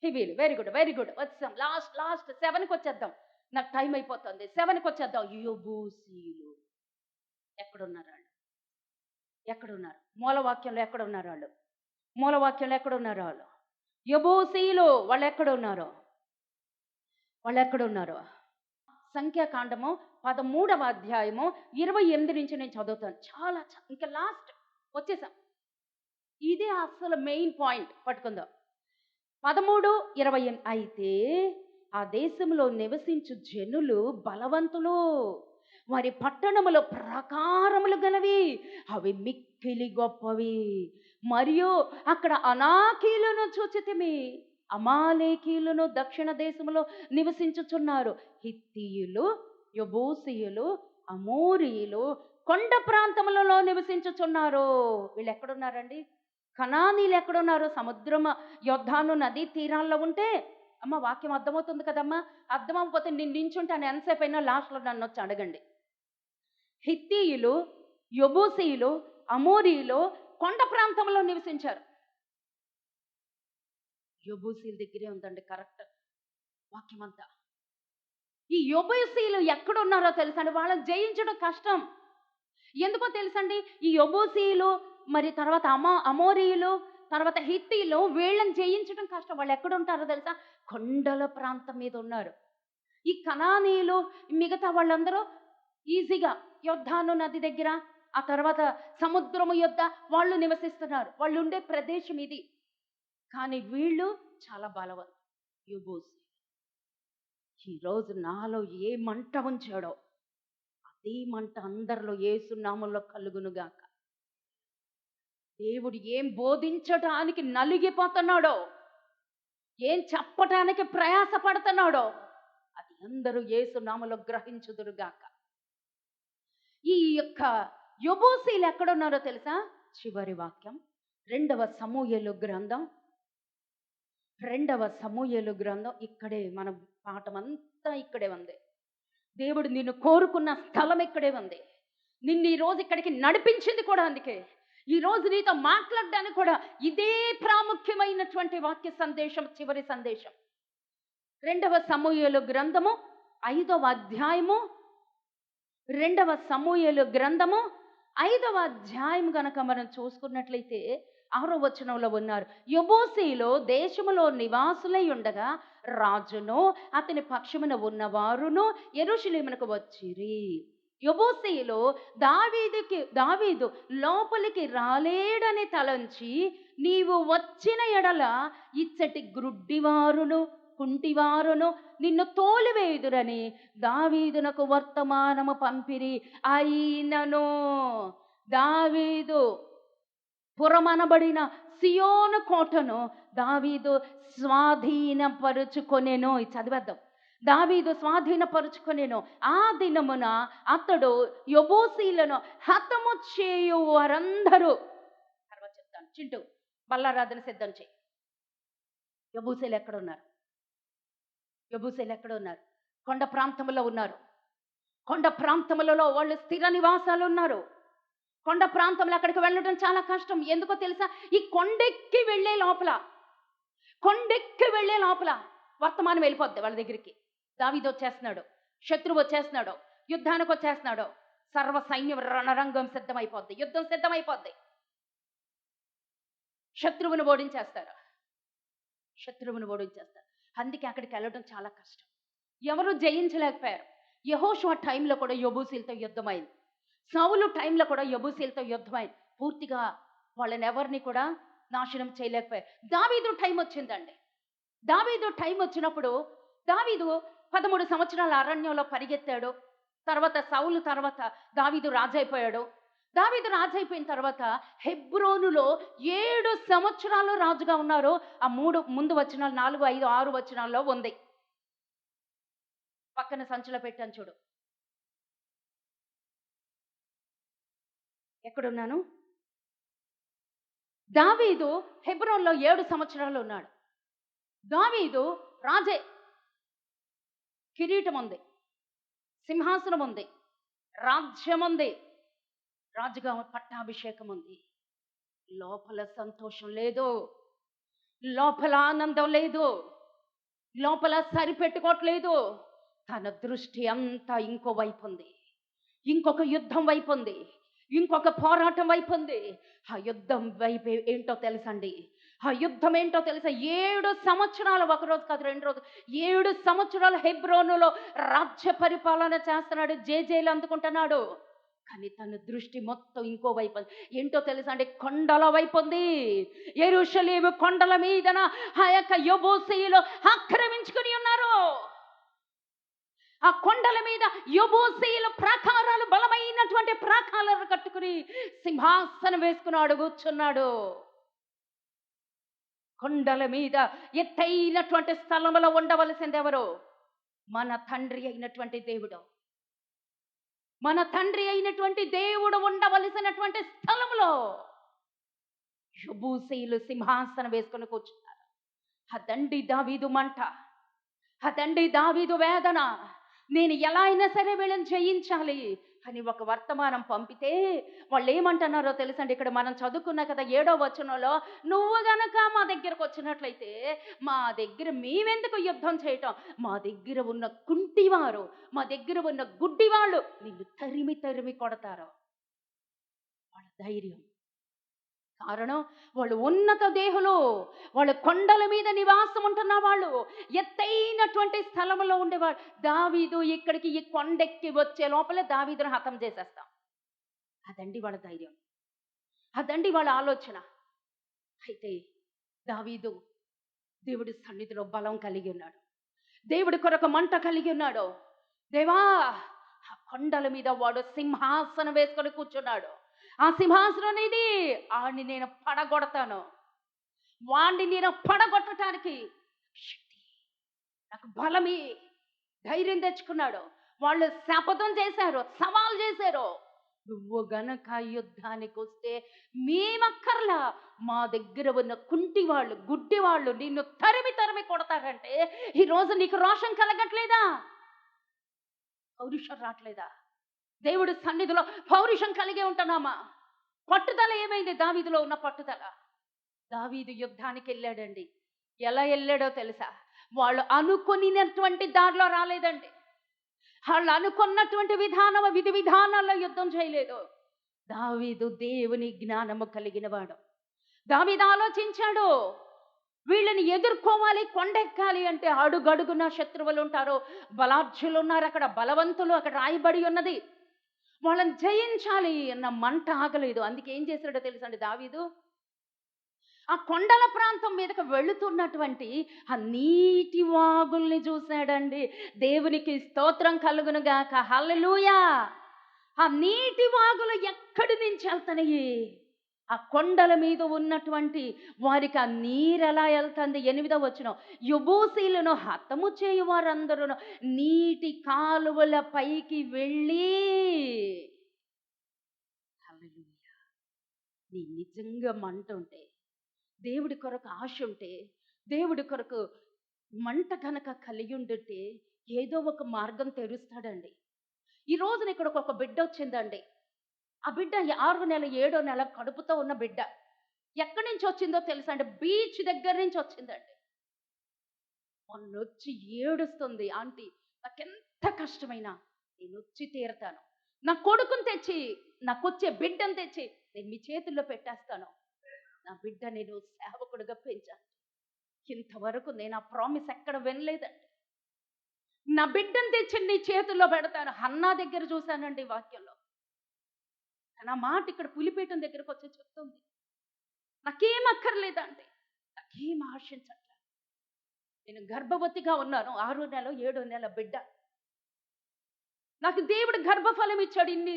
హివీలు. Very good, very good. వచ్చాం లాస్ట్ 7కి వచ్చేద్దాం, నాకు టైం అయిపోతుంది. 7కి వచ్చేద్దాం. యెబూసీలు ఎక్కడున్నారు? మూలవాక్యంలో ఎక్కడున్నారు వాళ్ళు? యెబూసీలు వాళ్ళు ఎక్కడున్నారు? సంఖ్యాకాండము 13వ అధ్యాయము 28 నుంచి నేను చదువుతాను. చాలా ఇంకా లాస్ట్ వచ్చేసాం. ఇదే అసలు మెయిన్ పాయింట్. పట్టుకుందాం. 13:28. అయితే ఆ దేశంలో నివసించు జనులు బలవంతులు, వారి పట్టణములో ప్రాకారములు గలవి, అవి మిక్కిలి గొప్పవి. మరియు అక్కడ అనాకీలను చూచితిమి, అమాలేకీలను దక్షిణ దేశములో నివసించుచున్నారు. హిత్తీయులు, యెబూసీయులు, అమోరీయులు కొండ ప్రాంతములలో నివసించుచున్నారు. వీళ్ళు ఎక్కడున్నారండి? కనానీలు ఎక్కడున్నారు? సముద్రం, యొర్దాను నదీ తీరాల్లో ఉంటే, అమ్మ వాక్యం అర్థమవుతుంది కదమ్మా? అర్థం అవ్వకపోతే నేను నించుంటాను ఎంతసేపు అయినా, లాస్ట్లో నన్ను వచ్చి అడగండి. హిత్తీయులు, యెబూసీయులు, అమోరీయులు కొండ ప్రాంతంలో నివసించారు. యెబూసీల దగ్గరే ఉందండి కరెక్ట్ వాక్యం అంతా. ఈ యెబూసీలు ఎక్కడున్నారో తెలుసా అండి? వాళ్ళని జయించడం కష్టం. ఎందుకో తెలుసండి? ఈ యెబూసీలు, మరి తర్వాత అమోరీయులు, తర్వాత హిత్తీలు, వీళ్ళని జయించడం కష్టం. వాళ్ళు ఎక్కడుంటారో తెలుసా? కొండల ప్రాంతం మీద ఉన్నారు. ఈ కనానీయులు, మిగతా వాళ్ళందరూ ఈజీగా యొర్దాను నది దగ్గర, ఆ తర్వాత సముద్రము యొద్ద వాళ్ళు నివసిస్తున్నారు. వాళ్ళు ఉండే ప్రదేశం ఇది. కానీ వీళ్ళు చాలా బలవంతులు. యెబూసీ. ఈరోజు నాలో ఏ మంట ఉంచాడో అదే మంట అందరిలో యేసు నామములో కలుగునుగాక. దేవుడు ఏం బోధించటానికి నలిగిపోతున్నాడో, ఏం చెప్పటానికి ప్రయాస పడుతున్నాడో అది అందరూ యేసు నామములో గ్రహించుదురుగాక. ఈ యొక్క యెబూసీలు ఎక్కడున్నారో తెలుసా? చివరి వాక్యం 2వ సమూయేలు గ్రంథం, 2వ సమూయేలు గ్రంథం. ఇక్కడే మన పాఠమంతా ఇక్కడే ఉంది. దేవుడు నిన్ను కోరుకున్న స్థలం ఇక్కడే ఉంది. నిన్ను ఈరోజు ఇక్కడికి నడిపించింది కూడా అందుకే. ఈరోజు నీతో మాట్లాడడానికి కూడా ఇదే ప్రాముఖ్యమైనటువంటి వాక్య సందేశం, చివరి సందేశం. 2వ సమూయేలు గ్రంథము 5వ అధ్యాయము, 2వ సమూయేలు గ్రంథము 5వ అధ్యాయం గనక మనం చూసుకున్నట్లయితే 6వ వచనంలో ఉన్నారు. యెబూసీలో దేశములో నివాసులై ఉండగా రాజును అతని పక్షమున ఉన్నవారును యెరూషలేమునకు వచ్చిరి. యెబూసీలో దావీదు లోపలికి రాలేడని తలంచి, నీవు వచ్చిన ఎడల ఇచ్చటి గ్రుడ్డివారును కుంటివారును నిన్ను తోలివేయుదురని దావీదునకు వర్తమానము పంపిరి. అయినను దావీదు పురమనబడిన సియోను కోటను దావీదు స్వాధీనపరుచుకొనెను. ఇది చదివేద్దాం. దావీదు స్వాధీనపరుచుకొనెను. ఆ దినమున అతడు యెబూసీలను హతము చేయు వారందరూ, తర్వాత చెప్తాను. చింటూ బల్లారాధన సిద్ధం చేయి. యెబూసీలు ఎక్కడున్నారు? యెబూసీలు ఎక్కడున్నారు? కొండ ప్రాంతములో ఉన్నారు. కొండ ప్రాంతములలో వాళ్ళు స్థిర నివాసాలు ఉన్నారు. కొండ ప్రాంతంలో అక్కడికి వెళ్ళడం చాలా కష్టం. ఎందుకో తెలుసా? ఈ కొండెక్కి వెళ్ళే లోపల వర్తమానం వెళ్ళిపోద్ది వాళ్ళ దగ్గరికి. దావీదు వచ్చేస్తున్నాడు, శత్రువు వచ్చేస్తున్నాడు, యుద్ధానికి వచ్చేస్తున్నాడు. సర్వ సైన్యం రణరంగం సిద్ధమైపోద్ది, యుద్ధం సిద్ధమైపోద్ది. శత్రువును ఓడించేస్తారు. అందుకే అక్కడికి వెళ్ళడం చాలా కష్టం. ఎవరు జయించలేకపోయారు. యెహోషువ టైంలో కూడా యెబూసీలతో యుద్ధమైంది. సౌలు టైంలో కూడా యెబూసీలతో యుద్ధమైంది. పూర్తిగా వాళ్ళని ఎవరిని కూడా నాశనం చేయలేకపోయారు. దావీదు టైం వచ్చిందండి. దావీదు టైం వచ్చినప్పుడు దావీదు 13 సంవత్సరాల అరణ్యంలో పరిగెత్తాడు. తర్వాత సౌలు తర్వాత దావీదు రాజైపోయాడు. దావీదు రాజైపోయిన తర్వాత హెబ్రోనులో 7 సంవత్సరాలు రాజుగా ఉన్నారు. ఆ 3 ముందు వచనాలు 4, 5, 6 వచనాల్లో ఉంది. పక్కన సంచిలో పెట్టాను చూడు. ఎక్కడున్నాను? దావీదు హెబ్రోన్లో 7 సంవత్సరాలు ఉన్నాడు. దావీదు రాజే. కిరీటం ఉంది, సింహాసనం ఉంది, రాజ్యం ఉంది, రాజుగా పట్టాభిషేకం ఉంది. లోపల సంతోషం లేదు, లోపల ఆనందం లేదు, లోపల సరిపెట్టుకోవట్లేదు. తన దృష్టి అంతా ఇంకో వైపు ఉంది, ఇంకొక యుద్ధం వైపు ఉంది, ఇంకొక పోరాటం వైపు ఉంది. ఆ యుద్ధం వైపు ఏంటో తెలుసండి? ఆ యుద్ధం ఏంటో తెలుసా? 7 సంవత్సరాలు, ఒక రోజు కాదు 2 రోజులు, 7 సంవత్సరాలు హెబ్రోనులో రాజ్య పరిపాలన చేస్తున్నాడు, జేజేలు అందుకుంటున్నాడు. కానీ తన దృష్టి మొత్తం ఇంకో వైపు. ఏంటో తెలుసా అండి? కొండల వైపు ఉంది. యెరూషలేము కొండల మీదన ఆ యొక్క యెబూసీయులు ఆక్రమించుకుని ఉన్నారు. ఆ కొండల మీద యెబూసీయుల ప్రాకారాలు, బలమైనటువంటి ప్రాకారాలు కట్టుకుని సింహాసనం వేసుకున్నాడు, కూర్చున్నాడు. కొండల మీద ఎత్తైనటువంటి స్థలములో ఉండవలసింది ఎవరు? మన తండ్రి అయినటువంటి దేవుడు. మన తండ్రి అయినటువంటి దేవుడు ఉండవలసినటువంటి స్థలంలో యెబూసీయులు సింహాసనం వేసుకుని కూర్చున్నారు. అదండి దావీదు మంట, అదండి దావీదు వేదన. నేను ఎలా అయినా సరే వీళ్ళని జయించాలి, అని ఒక వర్తమానం పంపితే వాళ్ళు ఏమంటున్నారో తెలుసండి. ఇక్కడ మనం చదువుకున్నా కదా 7వ వచనంలో, నువ్వు గనక మా దగ్గరకు వచ్చినట్లయితే మా దగ్గర మేమెందుకు యుద్ధం చేయటం, మా దగ్గర ఉన్న కుంటివారు, మా దగ్గర ఉన్న గుడ్డివాళ్ళు నిన్ను తరిమి తరిమి కొడతారు. వాళ్ళ ధైర్యం. కారణం వాళ్ళు ఉన్నత దేహులు, వాళ్ళు కొండల మీద నివాసం ఉంటున్న వాళ్ళు, ఎత్తైనటువంటి స్థలంలో ఉండేవాడు. దావీదు ఇక్కడికి ఈ కొండెక్కి వచ్చే లోపలే దావీదును హతం చేసేస్తాం. అదండి వాళ్ళ ధైర్యం, అదండి వాళ్ళ ఆలోచన. అయితే దావీదు దేవుడి సన్నిధిలో బలం కలిగి ఉన్నాడు, దేవుడి కొరకు మంట కలిగి ఉన్నాడు. దేవా, ఆ కొండల మీద వాడు సింహాసనం వేసుకొని కూర్చున్నాడు. ఆ సింహాసనం ఇది, ఆడిని నేను పడగొడతాను, వాణ్ణి నేను పడగొట్టడానికి శక్తి నాకు బలమి, ధైర్యం తెచ్చుకున్నాడు. వాళ్ళు శపథం చేశారు, సవాల్ చేశారు, నువ్వు గనక యుద్ధానికి వస్తే మేమక్కర్లా, మా దగ్గర ఉన్న కుంటి వాళ్ళు, గుడ్డి వాళ్ళు నిన్ను తరిమి తరిమి కొడతారంటే ఈరోజు నీకు రోషం కలగట్లేదా? పౌరుషం రావట్లేదా? దేవుడి సన్నిధిలో పౌరుషం కలిగి ఉంటున్నామా? పట్టుదల ఏమైంది దావీదులో ఉన్న పట్టుదల? దావీదు యుద్ధానికి వెళ్ళాడండి. ఎలా వెళ్ళాడో తెలుసా? వాళ్ళు అనుకున్నటువంటి దారిలో రాలేదండి. వాళ్ళు అనుకున్నటువంటి విధి విధానాల్లో యుద్ధం చేయలేదు. దావీదు దేవుని జ్ఞానము కలిగిన వాడు. దావీదు ఆలోచించాడు, వీళ్ళని ఎదుర్కోవాలి, కొండెక్కాలి అంటే అడుగడుగున శత్రువులు ఉంటారు, బలాఢ్యులు ఉన్నారు, అక్కడ బలవంతులు అక్కడ రాయబడి ఉన్నది. వాళ్ళని జయించాలి అన్న మంట ఆగలేదు. అందుకే ఏం చేశాడో తెలుసండి దావీదు? ఆ కొండల ప్రాంతం మీదకి వెళుతున్నటువంటి ఆ నీటి వాగుల్ని చూశాడండి. దేవునికి స్తోత్రం కలుగును గాక, హల్లెలూయా. ఆ నీటి వాగులు ఎక్కడి నుంచి వెళ్తున్నాయి? ఆ కొండల మీద ఉన్నటువంటి వారికి ఆ నీరు ఎలా వెళ్తుంది? 8వ వచనం, యెబూసీయులను హతము చేయు వారందరూ నీటి కాలువల పైకి వెళ్ళి. హల్లెలూయా. నీ నిజంగా మంట ఉంటే, దేవుడి కొరకు ఆశ ఉంటే, దేవుడి కొరకు మంట కనుక కలిగి ఉంటే ఏదో ఒక మార్గం తెరుస్తాడండి. ఈ రోజున ఇక్కడ ఒక బిడ్డ వచ్చిందండి. ఆ బిడ్డ 6వ నెల 7వ నెల కడుపుతో ఉన్న బిడ్డ. ఎక్కడి నుంచి వచ్చిందో తెలుసా అండి? బీచ్ దగ్గర నుంచి వచ్చిందండి. మొన్నొచ్చి ఏడుస్తుంది, ఆంటీ నాకెంత కష్టమైనా నేను వచ్చి తీరతాను, నా కొడుకుని తెచ్చి, నాకొచ్చే బిడ్డను తెచ్చి నేను మీ చేతుల్లో పెట్టేస్తాను, నా బిడ్డ నేను సేవకుడిగా పెంచాను. ఇంతవరకు నేను ఆ ప్రామిస్ ఎక్కడ వినలేదండి. నా బిడ్డను తెచ్చి నీ చేతుల్లో పెడతాను. హన్నా దగ్గర చూశానండి వాక్యంలో. నా మాట ఇక్కడ పులిపీఠం దగ్గరకు వచ్చి చెప్తుంది, నాకేం అక్కర్లేదండి, నాకేం ఆశించట్లేదు, నేను గర్భవతిగా ఉన్నాను, 6వ నెల 7వ నెల బిడ్డ. నాకు దేవుడు గర్భఫలం ఇచ్చాడు ఇన్ని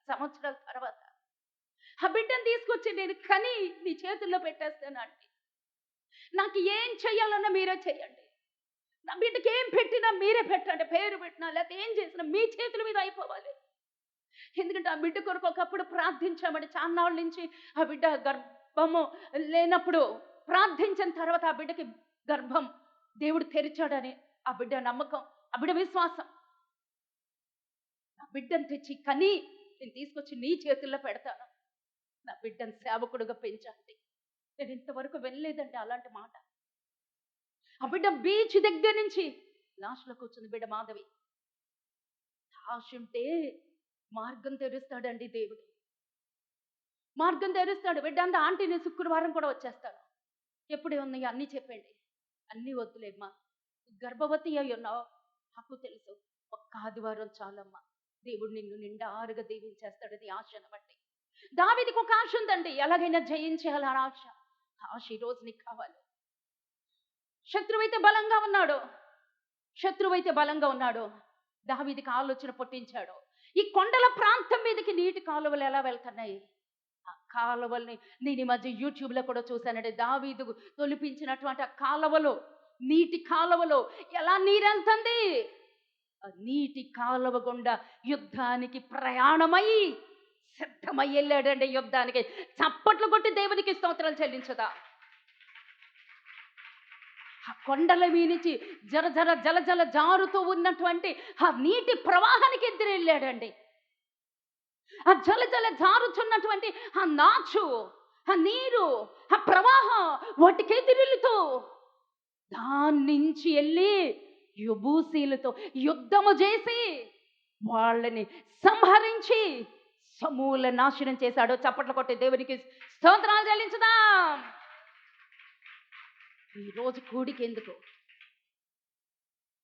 సంవత్సరాల తర్వాత. ఆ బిడ్డను తీసుకొచ్చి నేను కని నీ చేతుల్లో పెట్టేస్తాను అంటే, నాకు ఏం చెయ్యాలన్నా మీరే చెయ్యండి, నా బిడ్డకి ఏం పెట్టినా మీరే పెట్టండి, పేరు పెట్టినా లేకపోతే ఏం చేసినా మీ చేతుల మీద అయిపోవాలి. ఎందుకంటే ఆ బిడ్డ కొరకు ఒకప్పుడు ప్రార్థించామని, చాన్నాళ్ళ నుంచి ఆ బిడ్డ గర్భము లేనప్పుడు ప్రార్థించిన తర్వాత ఆ బిడ్డకి గర్భం దేవుడు తెరిచాడని ఆ బిడ్డ నమ్మకం, ఆ బిడ్డ విశ్వాసం. నా బిడ్డను తెచ్చి కని నేను తీసుకొచ్చి నీ చేతుల్లో పెడతాను, నా బిడ్డను సేవకుడుగా పెంచండి. నేను ఇంతవరకు వినలేదండి అలాంటి మాట. ఆ బిడ్డ బీచ్ దగ్గర నుంచి లాస్ట్లో కూర్చుంది బిడ్డ మాధవి. ఆశ ఉంటే మార్గం తెరుస్తాడండి దేవుడు, మార్గం తెరుస్తాడు. బిడ్డ అంతా, ఆంటీ నేను శుక్రవారం కూడా వచ్చేస్తాను, ఎప్పుడే ఉన్నాయి అన్నీ చెప్పండి. అన్నీ వద్దులేమ్మా, గర్భవతి అయి ఉన్నావు నాకు తెలుసు, ఒక్క ఆదివారం చాలమ్మా, దేవుడు నిన్ను నిండారుగా దీవించేస్తాడు. అది ఆశను బట్టి. దావీదుకు ఒక ఆశ ఉందండి, ఎలాగైనా జయించేయాలి ఆ ఆశ. ఆశ ఈ రోజు నీకు కావాలి. శత్రువైతే బలంగా ఉన్నాడు, శత్రువైతే బలంగా ఉన్నాడు. దావీదుకి ఆలోచన పుట్టించాడు. ఈ కొండల ప్రాంతం మీదకి నీటి కాలువలు ఎలా వెళ్తున్నాయి? ఆ కాలువల్ని నేను ఈ మధ్య యూట్యూబ్లో కూడా చూశానండి. దావీదు తొలిపించినటువంటి ఆ కాలువలు, నీటి కాలువలు ఎలా నీరెళ్తుంది? ఆ నీటి కాలువ గుండా యుద్ధానికి ప్రయాణమై సిద్ధమై వెళ్ళాడండి యుద్ధానికి. చప్పట్లు కొట్టి దేవునికి స్తోత్రాలు చెల్లించదా? ఆ కొండల మీనించి జర జర జల జల జారుతూ ఉన్నటువంటి ఆ నీటి ప్రవాహానికి ఎదురెళ్ళాడండి. ఆ జల జల జారుచున్నటువంటి ఆ నాచు, ఆ నీరు, ఆ ప్రవాహం వాటికి ఎదురెళ్తూ దాని నుంచి వెళ్ళి యెబూసీలతో యుద్ధము చేసి వాళ్ళని సంహరించి సమూల నాశనం చేశాడు. చప్పట్లు కొట్టి దేవునికి స్తోత్రాలు చెల్లించుదాం. ఈరోజు కూడికి ఎందుకు?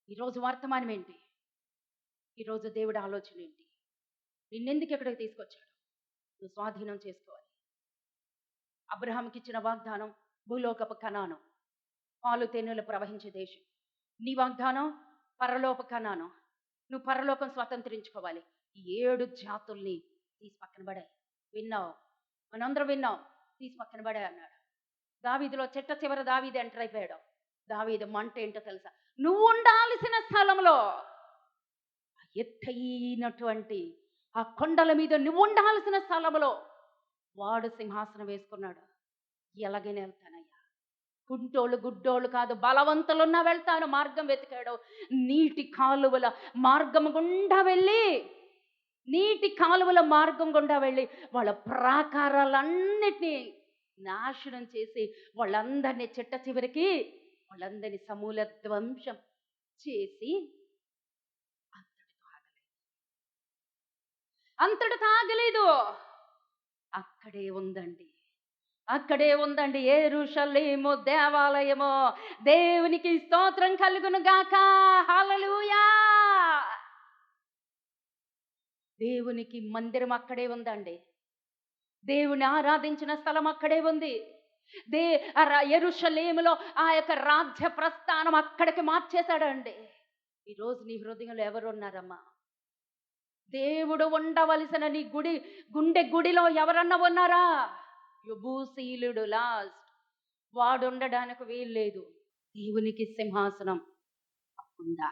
ఈరోజు వర్తమానం ఏంటి? ఈరోజు దేవుడి ఆలోచన ఏంటి? నిన్నెందుకు ఇక్కడికి తీసుకొచ్చాడు? నువ్వు స్వాధీనం చేసుకోవాలి. అబ్రహాంకి ఇచ్చిన వాగ్దానం భూలోకపు కనాను, పాలు తేనెలు ప్రవహించే దేశం. నీ వాగ్దానం పరలోక కనాను. నువ్వు పరలోకం స్వతంత్రించుకోవాలి. ఈ 7 జాతుల్ని తీసి పక్కన పడే. విన్నావు, మనందరం విన్నాం. తీసి పక్కన పడే అన్నాడు. దావీదులో చిట్ట చివరి దావీదు ఎంటర్ అయిపోయాడు. దావీదు మంట ఏంటో తెలుసా? నువ్వు ఉండాల్సిన స్థలంలో, ఎత్తైనటువంటి ఆ కొండల మీద నువ్వు ఉండాల్సిన స్థలంలో వాడు సింహాసనం వేసుకున్నాడు. ఎలాగైనా వెళ్తానయ్యా, కుంటోళ్ళు గుడ్డోళ్ళు కాదు, బలవంతులున్నా వెళ్తాను. మార్గం వెతికాడు. నీటి కాలువల మార్గం గుండా వెళ్ళి, నీటి కాలువల మార్గం గుండా వెళ్ళి వాళ్ళ ప్రాకారాలన్నిటినీ నాశనం చేసి వాళ్ళందరినీ చిట్ట చివరికి వాళ్ళందరినీ సమూల ధ్వంసం చేసి అంతటితో ఆగలేదు. అక్కడే ఉందండి, అక్కడే ఉందండి యెరూషలేము దేవాలయము. దేవునికి స్తోత్రం కలుగును గాక. హల్లెలూయా. దేవునికి మందిరం అక్కడే ఉందండి. దేవుని ఆరాధించిన స్థలం అక్కడే ఉంది. యెరూషలేములో ఆ యొక్క రాజ్య ప్రస్థానం అక్కడికి మార్చేశాడండి. ఈరోజు నీ హృదయంలో ఎవరు ఉన్నారమ్మా? దేవుడు ఉండవలసిన నీ గుండె గుడిలో ఎవరన్నా ఉన్నారా? యెబూసీయుడు లాస్ట్, వాడు ఉండడానికి వీల్లేదు. దేవునికి సింహాసనం ఉందా?